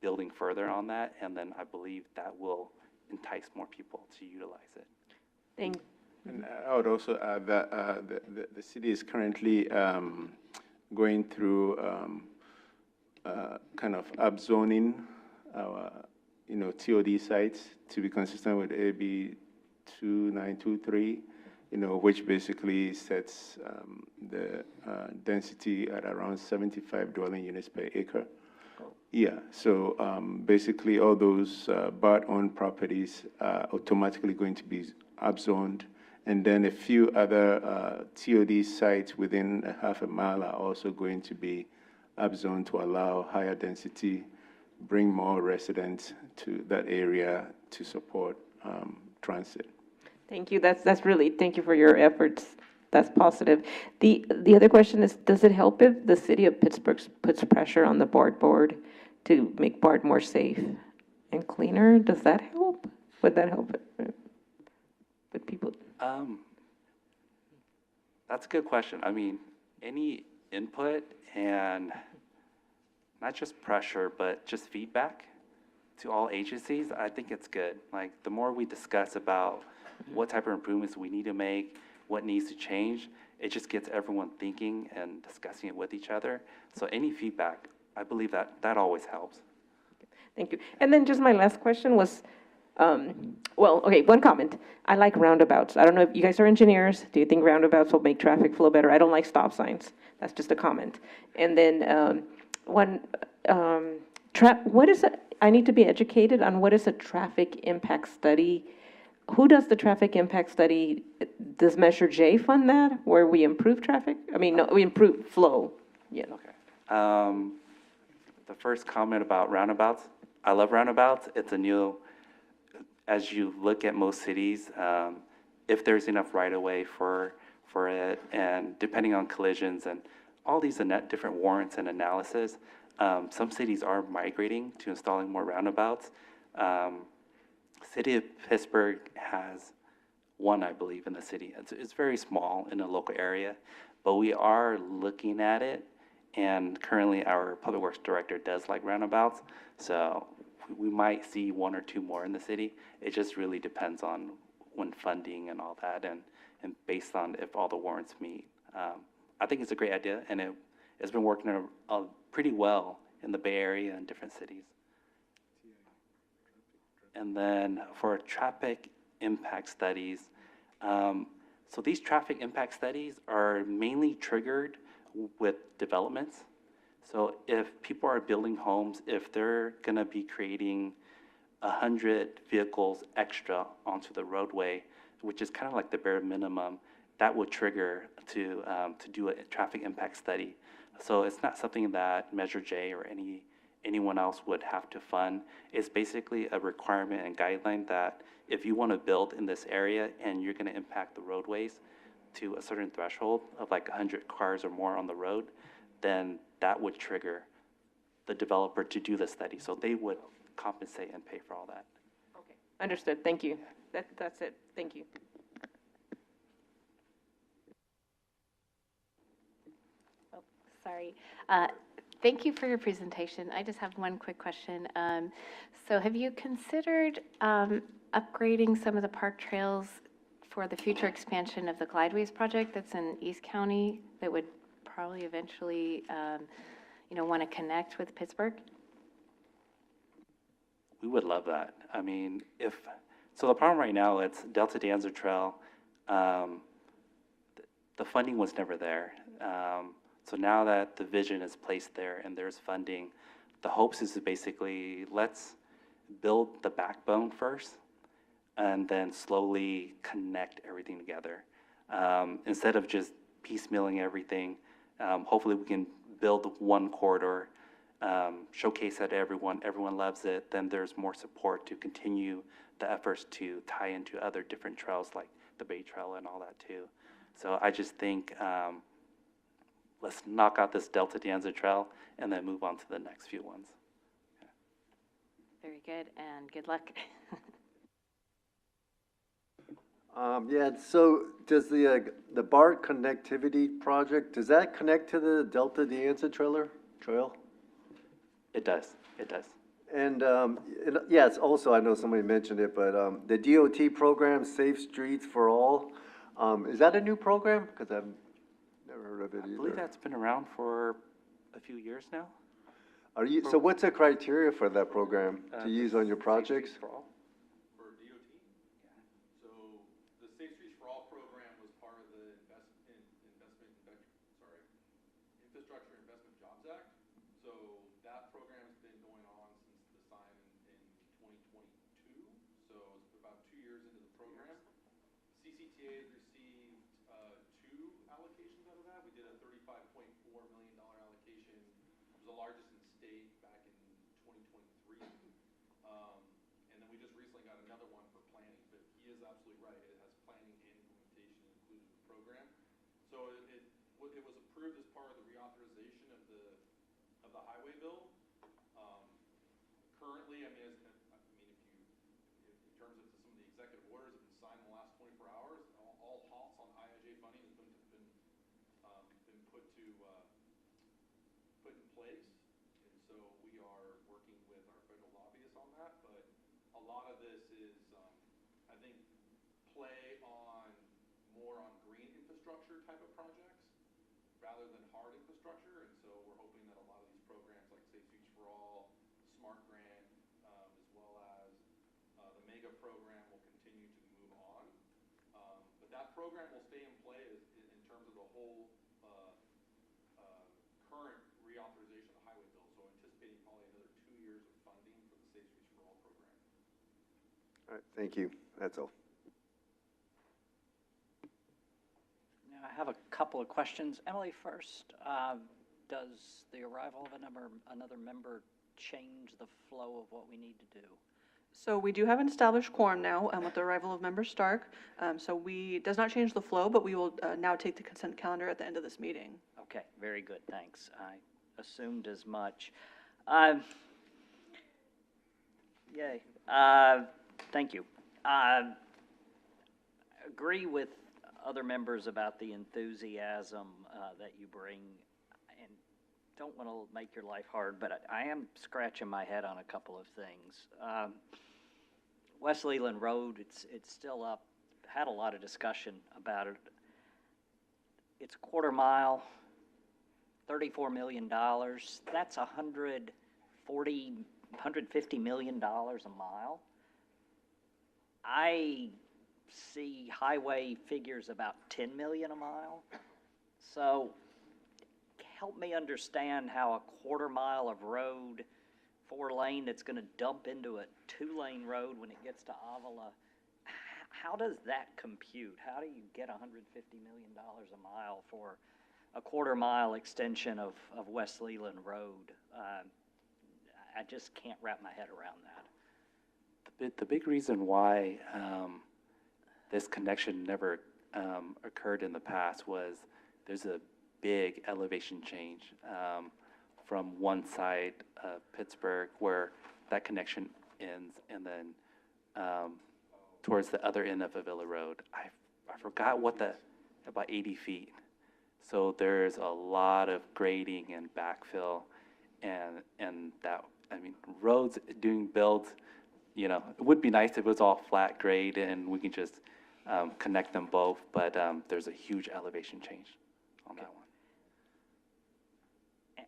building further on that, and then I believe that will entice more people to utilize it. And I would also add that the city is currently going through kind of upzoning our TOD sites to be consistent with AB 2923, which basically sets the density at around 75 dwelling units per acre. Yeah, so basically all those BART-owned properties are automatically going to be upzoned, and then a few other TOD sites within a half a mile are also going to be upzoned to allow higher density, bring more residents to that area to support transit. Thank you. That's really, thank you for your efforts. That's positive. The other question is, does it help if the city of Pittsburgh puts pressure on the BART board to make BART more safe and cleaner? Does that help? Would that help with people? That's a good question. I mean, any input and not just pressure, but just feedback to all agencies, I think it's good. Like, the more we discuss about what type of improvements we need to make, what needs to change, it just gets everyone thinking and discussing it with each other. So any feedback, I believe that always helps. Thank you. And then just my last question was, one comment. I like roundabouts. I don't know if you guys are engineers. Do you think roundabouts will make traffic flow better? I don't like stop signs. That's just a comment. And then what is it? I need to be educated on what is a traffic impact study. Who does the traffic impact study? Does Measure J fund that, where we improve traffic? I mean, no, we improve flow. Yeah. Okay. The first comment about roundabouts, I love roundabouts. It's a new, as you look at most cities, if there's enough right-of-way for it, and depending on collisions and all these different warrants and analysis, some cities are migrating to installing more roundabouts. City of Pittsburgh has one, I believe, in the city. It's very small in a local area, but we are looking at it, and currently our Public Works Director does like roundabouts, so we might see one or two more in the city. It just really depends on when funding and all that, and based on if all the warrants meet. I think it's a great idea, and it's been working pretty well in the Bay Area and different cities. And then for traffic impact studies, so these traffic impact studies are mainly triggered with developments. So if people are building homes, if they're gonna be creating 100 vehicles extra onto the roadway, which is kind of like the bare minimum, that would trigger to do a traffic impact study. So it's not something that Measure J or anyone else would have to fund. It's basically a requirement and guideline that if you want to build in this area and you're going to impact the roadways to a certain threshold of like 100 cars or more on the road, then that would trigger the developer to do the study. So they would compensate and pay for all that. Okay, understood, thank you. That's it, thank you. Oh, sorry. Thank you for your presentation. I just have one quick question. So have you considered upgrading some of the park trails for the future expansion of the Glideways project that's in East County that would probably eventually, want to connect with Pittsburgh? We would love that. I mean, so the problem right now, it's Delta de Anza Trail. The funding was never there. So now that the vision is placed there and there's funding, the hopes is to basically let's build the backbone first and then slowly connect everything together. Instead of just piecemealing everything, hopefully we can build one corridor, showcase that everyone loves it, then there's more support to continue the efforts to tie into other different trails like the Bay Trail and all that too. So I just think let's knock out this Delta de Anza Trail and then move on to the next few ones. Yeah. Very good, and good luck. Yeah, so does the BART connectivity project, does that connect to the Delta de Anza trail? It does, it does. And yes, also, I know somebody mentioned it, but the DOT program, Safe Streets for All, is that a new program? Because I've never heard of it either. I believe that's been around for a few years now. So what's the criteria for that program to use on your projects? For all? Infrastructure Investment Jobs Act. So that program's been going on since the sign in 2022. So it's about 2 years into the program. CCTA has received 2 allocations out of that. We did a $35.4 million allocation. It was the largest in state back in 2023. And then we just recently got another one for planning. But he is absolutely right. It has planning and implementation included in the program. So it was approved as part of the reauthorization of the highway bill. Currently, I mean, in terms of some of the executive orders that have been signed in the last 24 hours, all halts on IIJ funding has been put in place, and so we are working with our federal lobbyists on that. But a lot of this is, I think, play on more on green infrastructure type of projects rather than hard infrastructure, and so we're hoping that a lot of these programs like Safe Streets for All, Smart Grant, as well as the MEGA program will continue to move on. But that program will stay in play in terms of the whole current reauthorization of the highway bill, so anticipating probably another 2 years of funding for the Safe Streets for All program. All right, thank you, that's all. I have a couple of questions. Emily, first, does the arrival of another member change the flow of what we need to do? So we do have an established quorum now with the arrival of Member Stark. So it does not change the flow, but we will now take the consent calendar at the end of this meeting. Okay, very good, thanks. I assumed as much. Yay. Thank you. Agree with other members about the enthusiasm that you bring, and don't want to make your life hard, but I am scratching my head on a couple of things. West Leland Road, it's still up. Had a lot of discussion about it. It's a quarter mile, $34 million. That's $150 million a mile. I see highway figures about 10 million a mile. So help me understand how a quarter mile of road, 4-lane, that's going to dump into a 2-lane road when it gets to Avila. How does that compute? How do you get $150 million a mile for a quarter mile extension of West Leland Road? I just can't wrap my head around that. The big reason why this connection never occurred in the past was there's a big elevation change from one side of Pittsburgh where that connection ends, and then towards the other end of Avila Road. I forgot about 80 feet. So there's a lot of grading and backfill, and that, I mean, roads doing builds, you know, it would be nice if it was all flat grade and we can just connect them both, but there's a huge elevation change on that one.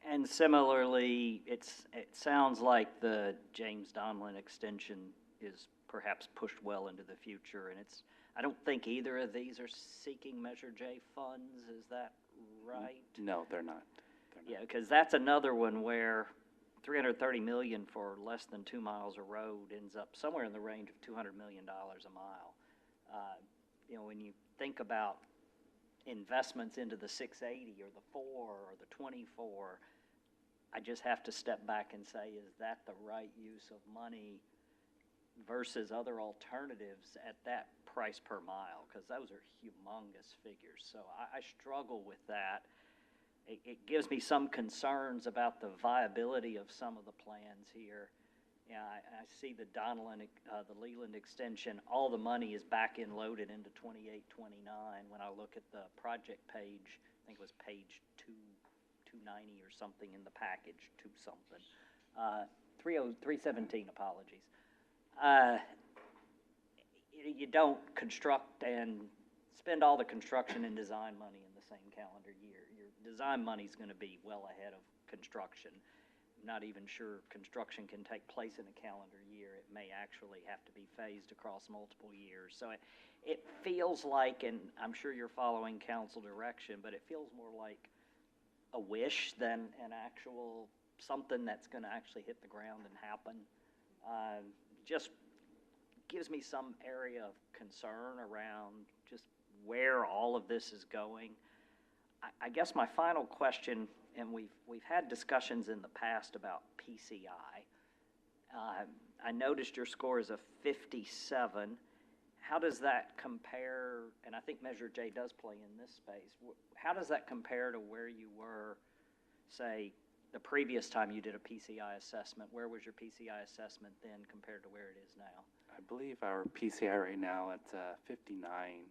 And similarly, it sounds like the James Donlin extension is perhaps pushed well into the future, and I don't think either of these are seeking Measure J funds, is that right? No, they're not. Yeah, because that's another one where $330 million for less than 2 miles of road ends up somewhere in the range of $200 million a mile. You know, when you think about investments into the 680 or the 4 or the 24, I just have to step back and say, is that the right use of money versus other alternatives at that price per mile? Because those are humongous figures. So I struggle with that. It gives me some concerns about the viability of some of the plans here. Yeah, I see the Donlin, the Leland extension, all the money is back end loaded into 28, 29. When I look at the project page, I think it was page 290 or something in the package, 2 something. 317, apologies. You don't construct and spend all the construction and design money in the same calendar year. Your design money is going to be well ahead of construction. I'm not even sure construction can take place in a calendar year. It may actually have to be phased across multiple years. So it feels like, and I'm sure you're following council direction, but it feels more like a wish than an actual something that's going to actually hit the ground and happen. Just gives me some area of concern around just where all of this is going. I guess my final question, and we've had discussions in the past about PCI. I noticed your score is a 57. How does that compare, and I think Measure J does play in this space, how does that compare to where you were, say, the previous time you did a PCI assessment? Where was your PCI assessment then compared to where it is now? I believe our PCI right now it's 59.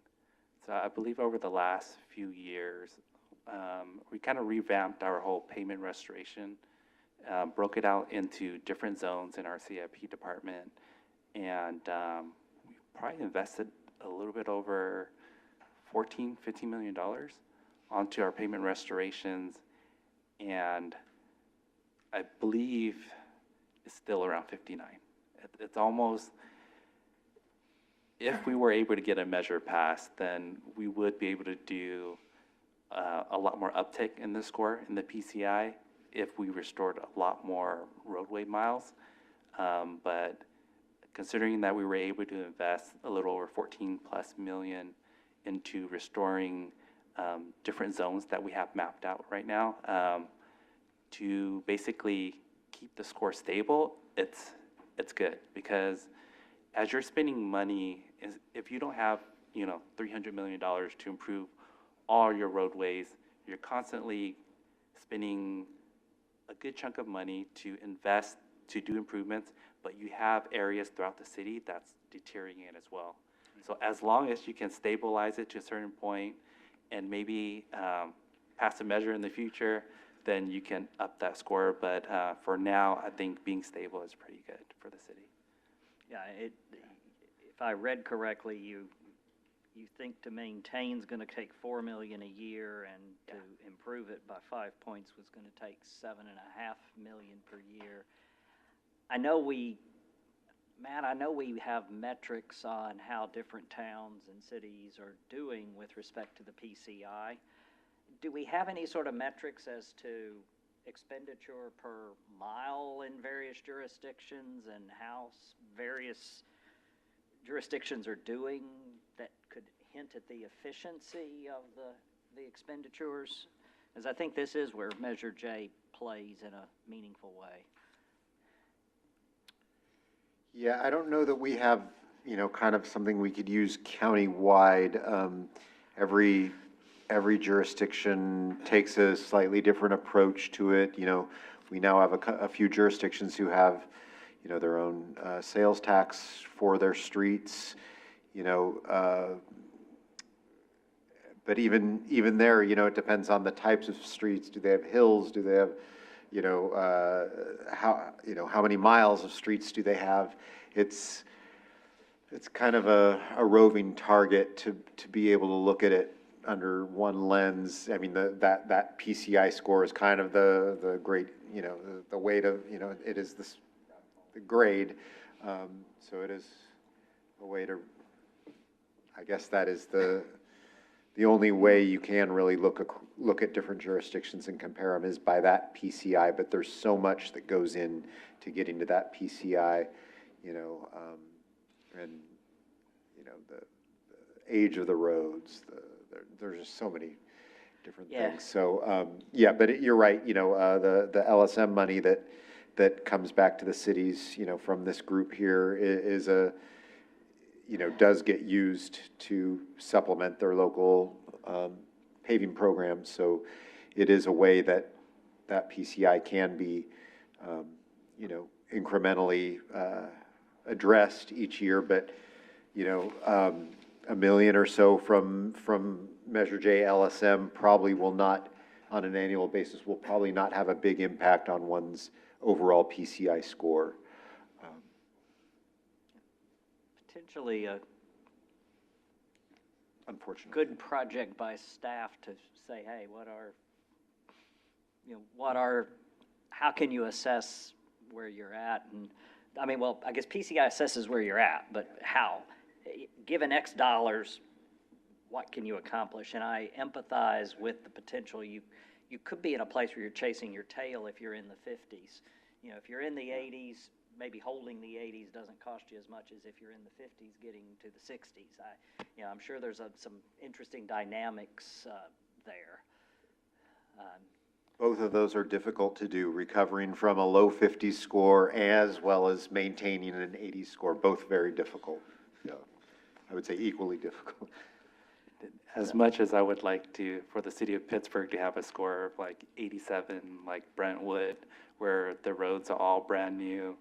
So I believe over the last few years, we kind of revamped our whole payment restoration, broke it out into different zones in our CIP department, and we probably invested a little bit over $14, $15 million onto our payment restorations, and I believe it's still around 59. It's almost, if we were able to get a measure passed, then we would be able to do a lot more uptick in the score in the PCI if we restored a lot more roadway miles. But considering that we were able to invest a little over 14+ million into restoring different zones that we have mapped out right now, to basically keep the score stable, it's it's good because as you're spending money, if you don't have, $300 million to improve all your roadways, you're constantly spending a good chunk of money to invest, to do improvements, but you have areas throughout the city that's deteriorating it as well. So as long as you can stabilize it to a certain point and maybe pass a measure in the future, then you can up that score. But for now, I think being stable is pretty good for the city. Yeah, if I read correctly, you think to maintain is going to take $4 million a year, and to improve it by 5 points was going to take $7.5 million per year. Matt, I know we have metrics on how different towns and cities are doing with respect to the PCI. Do we have any sort of metrics as to expenditure per mile in various jurisdictions and how various jurisdictions are doing that could hint at the efficiency of the expenditures? Because I think this is where Measure J plays in a meaningful way. Yeah, I don't know that we have, kind of something we could use county-wide. Every jurisdiction takes a slightly different approach to it. We now have a few jurisdictions who have, their own sales tax for their streets, but even there, it depends on the types of streets. Do they have hills? Do they have, how many miles of streets do they have? It's kind of a roving target to be able to look at it under one lens. I mean, that PCI score is kind of the great, the weight of, it is the grade. So it is a way to, I guess that is the only way you can really look at different jurisdictions and compare them is by that PCI, but there's so much that goes in to getting to that PCI, and, the age of the roads, there's just so many different things. So, but you're right, the LSM money that comes back to the cities, from this group here is does get used to supplement their local paving programs. So it is a way that PCI can be, incrementally addressed each year. But, $1 million or so from Measure J LSM probably will not, on an annual basis, will probably not have a big impact on one's overall PCI score. Potentially a unfortunately good project by staff to say, hey, how can you assess where you're at? And I mean, well, I guess PCI assesses where you're at, but how? Given X dollars, what can you accomplish? And I empathize with the potential. You could be in a place where you're chasing your tail if you're in the 50s. If you're in the 80s, maybe holding the 80s doesn't cost you as much as if you're in the 50s getting to the 60s. I'm sure there's some interesting dynamics there. Both of those are difficult to do, recovering from a low 50s score as well as maintaining an 80s score, both very difficult. Yeah, I would say equally difficult. As much as I would like for the city of Pittsburgh to have a score of like 87, like Brentwood, where the roads are all brand new,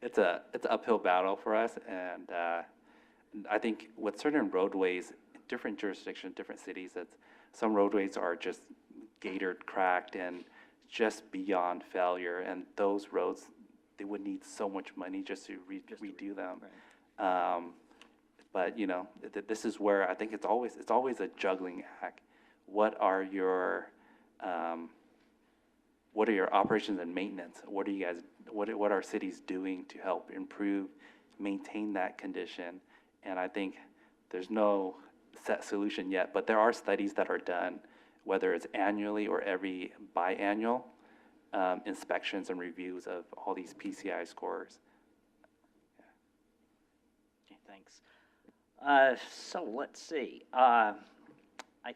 it's an uphill battle for us. And I think with certain roadways, different jurisdictions, different cities, some roadways are just gatered, cracked, and just beyond failure. And those roads, they would need so much money just to redo them. Right. But this is where I think it's always a juggling act. What are your operations and maintenance? What are cities doing to help improve, maintain that condition? And I think there's no set solution yet, but there are studies that are done, whether it's annually or every biannual inspections and reviews of all these PCI scores. Okay, thanks. So let's see. I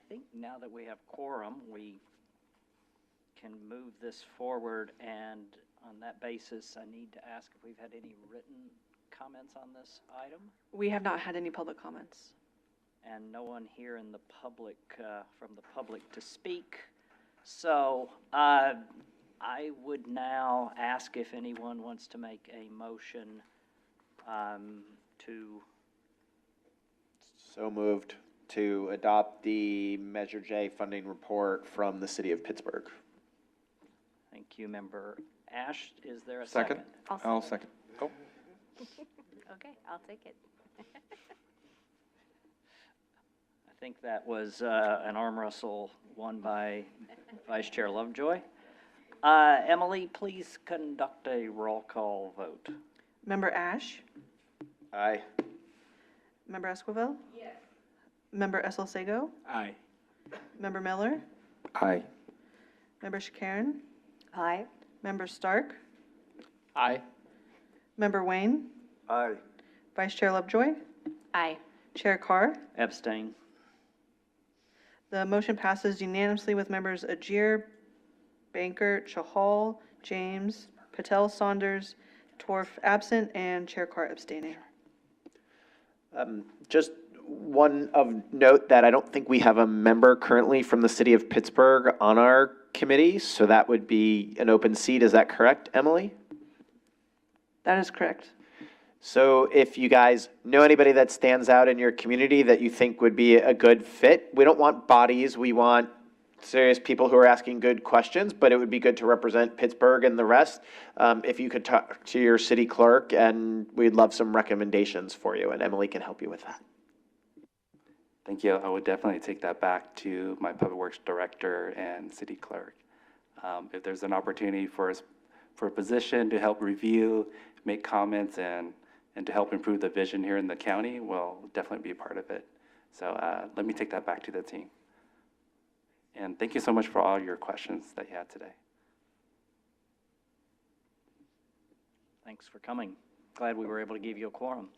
think now that we have quorum, we can move this forward, and On that basis, I need to ask if we've had any written comments on this item, We have not had any public comments. and no one here in the public, from the public to speak. So I would now ask if anyone wants to make a motion to, So moved to adopt the Measure J funding report from the city of Pittsburgh. thank you, Member Ash. Is there a Second? second? I'll second. Oh, Okay, I'll take it. I think that was an arm wrestle won by Vice Chair Lovejoy. Emily, please conduct a roll call vote. Member Ash? Aye. Member Esquivel? Yes. Member Esselstego? Aye. Member Miller? aye. Member Shakaren? Aye. Member Stark? Aye. Member Wayne? Aye. Vice Chair Lovejoy? Aye. Chair Carr? Abstain. The motion passes unanimously with members Ajir, Banker, Chahal, James, Patel, Saunders, Torf absent, and Chair Carr abstaining. Just one of note that I don't think we have a member currently from the city of Pittsburgh on our committee, so that would be an open seat. Is that correct, Emily? That is correct. So if you guys know anybody that stands out in your community that you think would be a good fit, we don't want bodies, we want serious people who are asking good questions, but it would be good to represent Pittsburgh and the rest. If you could talk to your city clerk, and we'd love some recommendations for you, and Emily can help you with that. Thank you. I would definitely take that back to my Public Works Director and City Clerk. If there's an opportunity for a position to help review, make comments, and to help improve the vision here in the county, we'll definitely be a part of it. So let me take that back to the team. And thank you so much for all your questions that you had today. Thanks for coming. Glad we were able to give you a quorum.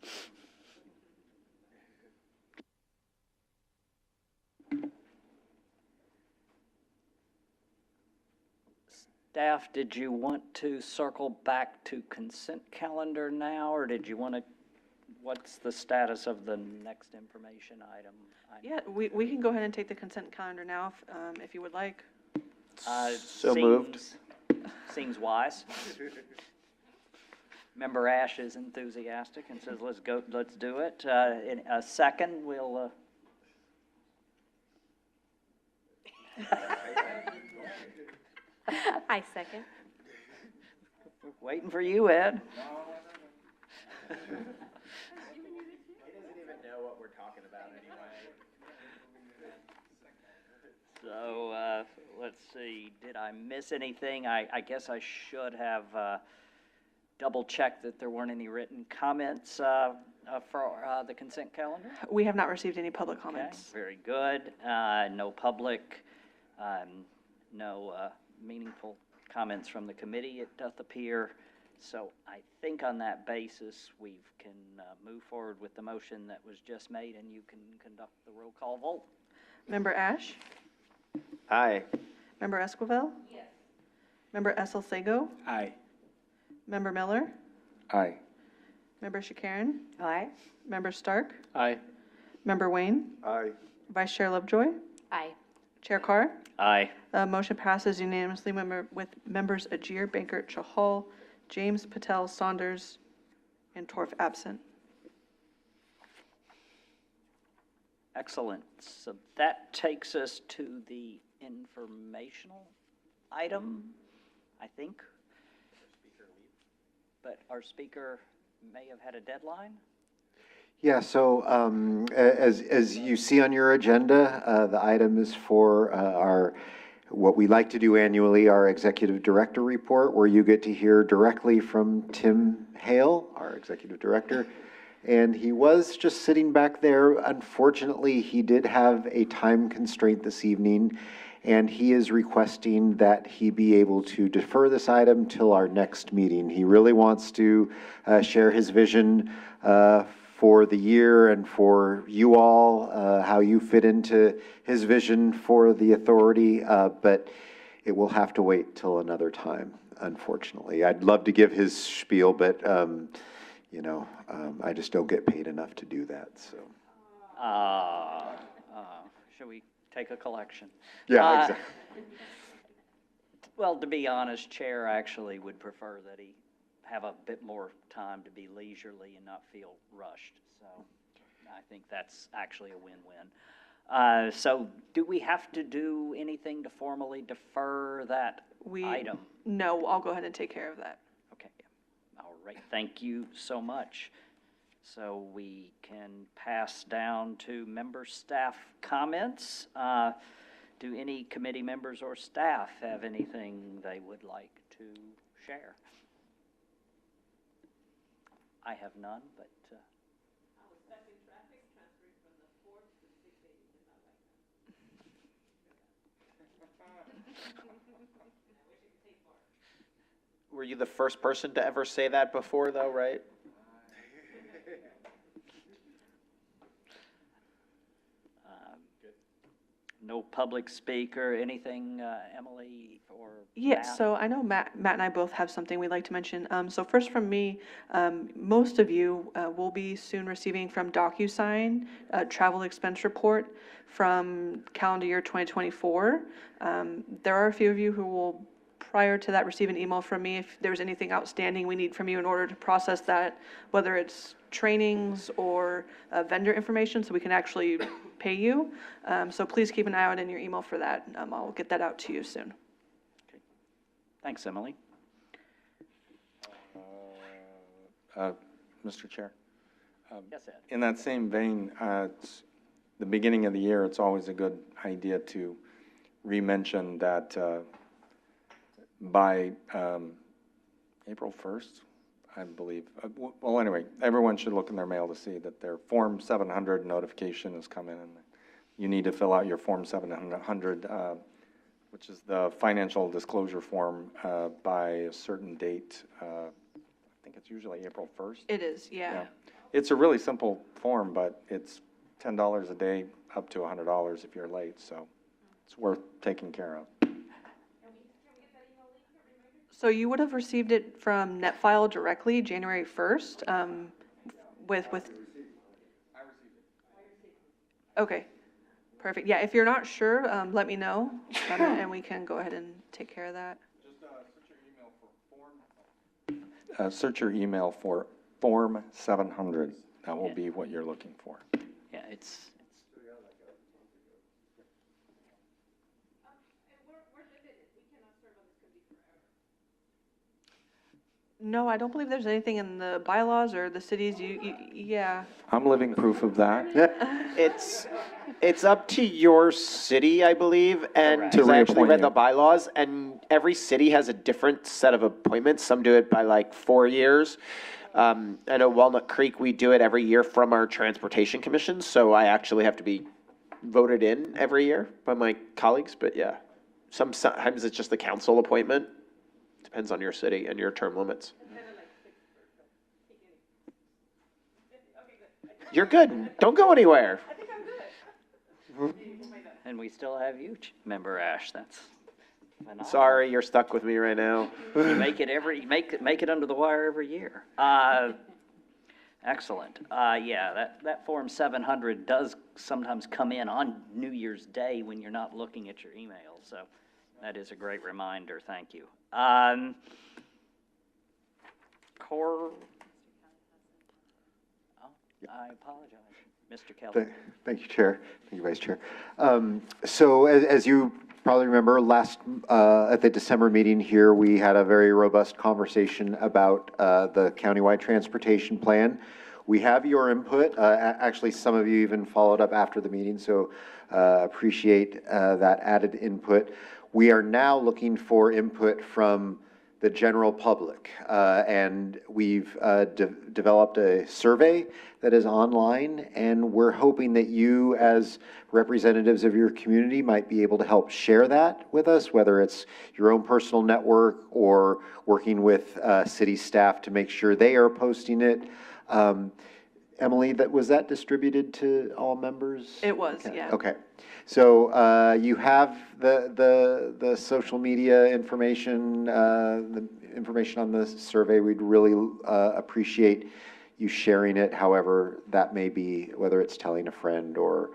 Staff, did you want to circle back to consent calendar now, or did you want to, what's the status of the next information item? Yeah, we can go ahead and take the consent calendar now if you would like. So moved. Seems wise. Member Ash is enthusiastic and says, let's go, let's do it. In a second, we'll, I second. waiting for you, Ed. He doesn't even know what we're talking about anyway. So, let's see, did I miss anything? I guess I should have double-checked that there weren't any written comments for the consent calendar. We have not received any public Okay, comments. very good. No public, no meaningful comments from the committee, it doth appear. So I think on that basis, we can move forward with the motion that was just made, and you can conduct the roll call vote. Member Ash? Aye. Member Esquivel? Yes. Member Esselstego? Aye. Member Miller? Aye. Member Shakaren? Aye. Member Stark? Aye. Member Wayne? Aye. Vice Chair Lovejoy? Aye. Chair Carr? Aye. The motion passes unanimously with members Ajir, Banker, Chahal, James, Patel, Saunders, and Torf absent. Excellent. So that takes us to the informational item, I think. But our speaker may have had a deadline. Yeah, so as you see on your agenda, the item is for what we like to do annually, our Executive Director Report, where you get to hear directly from Tim Hale, our Executive Director. And he was just sitting back there. Unfortunately, he did have a time constraint this evening, and he is requesting that he be able to defer this item till our next meeting. He really wants to share his vision for the year and for you all, how you fit into his vision for the authority, but it will have to wait till another time. unfortunately. I'd love to give his spiel, but, you know, I just don't get paid enough to do that, so. Should we take a collection? Yeah, exactly. Well, to be honest, Chair actually would prefer that he have a bit more time to be leisurely and not feel rushed. So I think that's actually a win-win. So do we have to do anything to formally defer that item? No, I'll go ahead and take care of that. Okay, all right, thank you so much. So we can pass down to member staff comments. Do any committee members or staff have anything they would like to share? I have none, but. Were you the first person to ever say that before, though, right? No public speaker, anything, Emily or Yes, Matt? so I know Matt and I both have something we'd like to mention. So first from me, most of you will be soon receiving from DocuSign a travel expense report from calendar year 2024. There are a few of you who will, prior to that, receive an email from me if there's anything outstanding we need from you in order to process that, whether it's trainings or vendor information, so we can actually pay you. So please keep an eye out in your email for that. I'll get that out to you soon. Thanks, Emily. Mr. Chair. Yes, Ed. In that same vein, it's the beginning of the year, it's always a good idea to re-mention that by April 1st, I believe, well, anyway, everyone should look in their mail to see that their Form 700 notification has come in, and you need to fill out your Form 700, which is the financial disclosure form, by a certain date. I think it's usually April 1st. It is, yeah. It's a really simple form, but it's $10 a day, up to $100 if you're late, so it's worth taking care of. So you would have received it from NetFile directly, January 1st, with. I received it. Okay, perfect. Yeah, if you're not sure, let me know, and we can go ahead and take care of that. Just search your email for Form 700. That will be what you're looking for. Yeah, it's. No, I don't believe there's anything in the bylaws or the cities, yeah. I'm living proof of that. It's up to your city, I believe, and Correct. because I actually reappoint read you. the bylaws, and every city has a different set of appointments. Some do it by like 4 years. I know Walnut Creek, we do it every year from our transportation commission, so I actually have to be voted in every year by my colleagues, but yeah. Sometimes it's just the council appointment. Depends on your city and your term limits. You're good. Don't go anywhere. And we still have you, Member Ash. That's phenomenal. Sorry, you're stuck with me right now. You make it under the wire every year. Excellent. Yeah, that Form 700 does sometimes come in on New Year's Day when you're not looking at your email. So that is a great reminder. Thank you. Core. I apologize, Mr. Kelly. Thank you, Chair. Thank you, Vice Chair. So as you probably remember, at the December meeting here, we had a very robust conversation about the countywide transportation plan. We have your input. Actually, some of you even followed up after the meeting, so appreciate that added input. We are now looking for input from the general public, and we've developed a survey that is online, and we're hoping that you, as representatives of your community, might be able to help share that with us, whether it's your own personal network or working with city staff to make sure they are posting it. Emily, was that distributed to all members? It was, Okay, yeah. Okay. So you have the social media information, the information on the survey. We'd really appreciate you sharing it, however that may be, whether it's telling a friend or,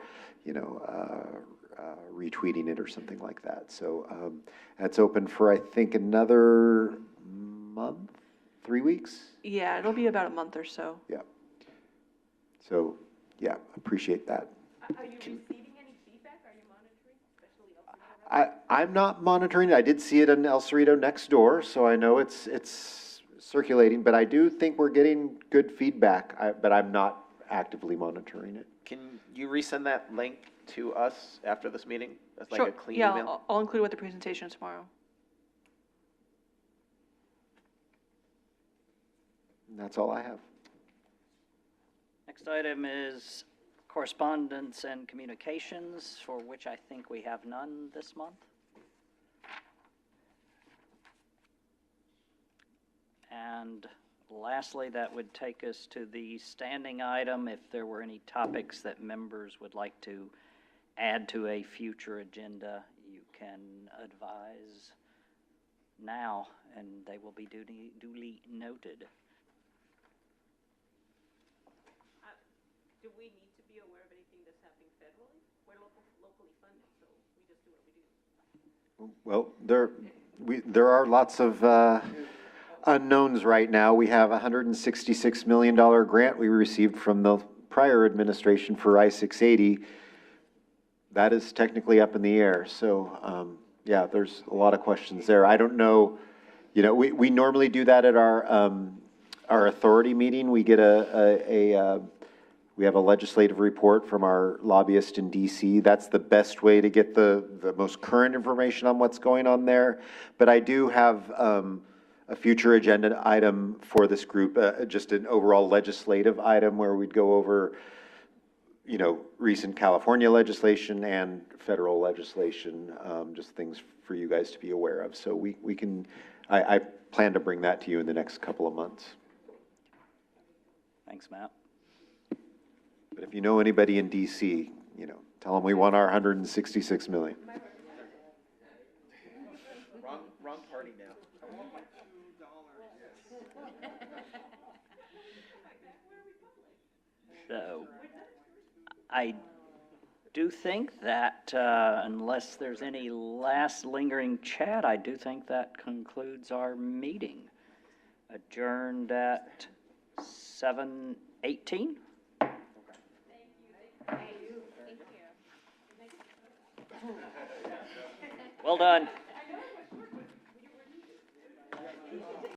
retweeting it or something like that. So that's open for, I think, another month, 3 weeks? Yeah, it'll be about a month or so. Yeah. So, yeah, appreciate that. Are you receiving any feedback? Are you monitoring, especially El Cerrito? I'm not monitoring it. I did see it in El Cerrito next door, so I know it's circulating, but I do think we're getting good feedback, but I'm not actively monitoring it. Can you resend that link to us after this meeting? That's like Sure. a clean Yeah, email? I'll include it with the presentation tomorrow. And that's all I have. Next item is correspondence and communications, for which I think we have none this month. And lastly, that would take us to the standing item. If there were any topics that members would like to add to a future agenda, you can advise now, and they will be duly noted. Do we need to be aware of anything that's happening federally? We're locally funded, so we just do what we do. Well, there are lots of unknowns right now. We have a $166 million grant we received from the prior administration for I-680. That is technically up in the air. So, yeah, there's a lot of questions there. I don't know, we normally do that at our authority meeting. We get we have a legislative report from our lobbyist in DC. That's the best way to get the most current information on what's going on there. But I do have a future agenda item for this group, just an overall legislative item where we'd go over, recent California legislation and federal legislation, just things for you guys to be aware of. So I plan to bring that to you in the next couple of months. Thanks, Matt. But if you know anybody in DC, tell them we want our $166 million. Wrong party now. So, I do think that, unless there's any last lingering chat, I do think that concludes our meeting. Adjourned at 7:18. Well done.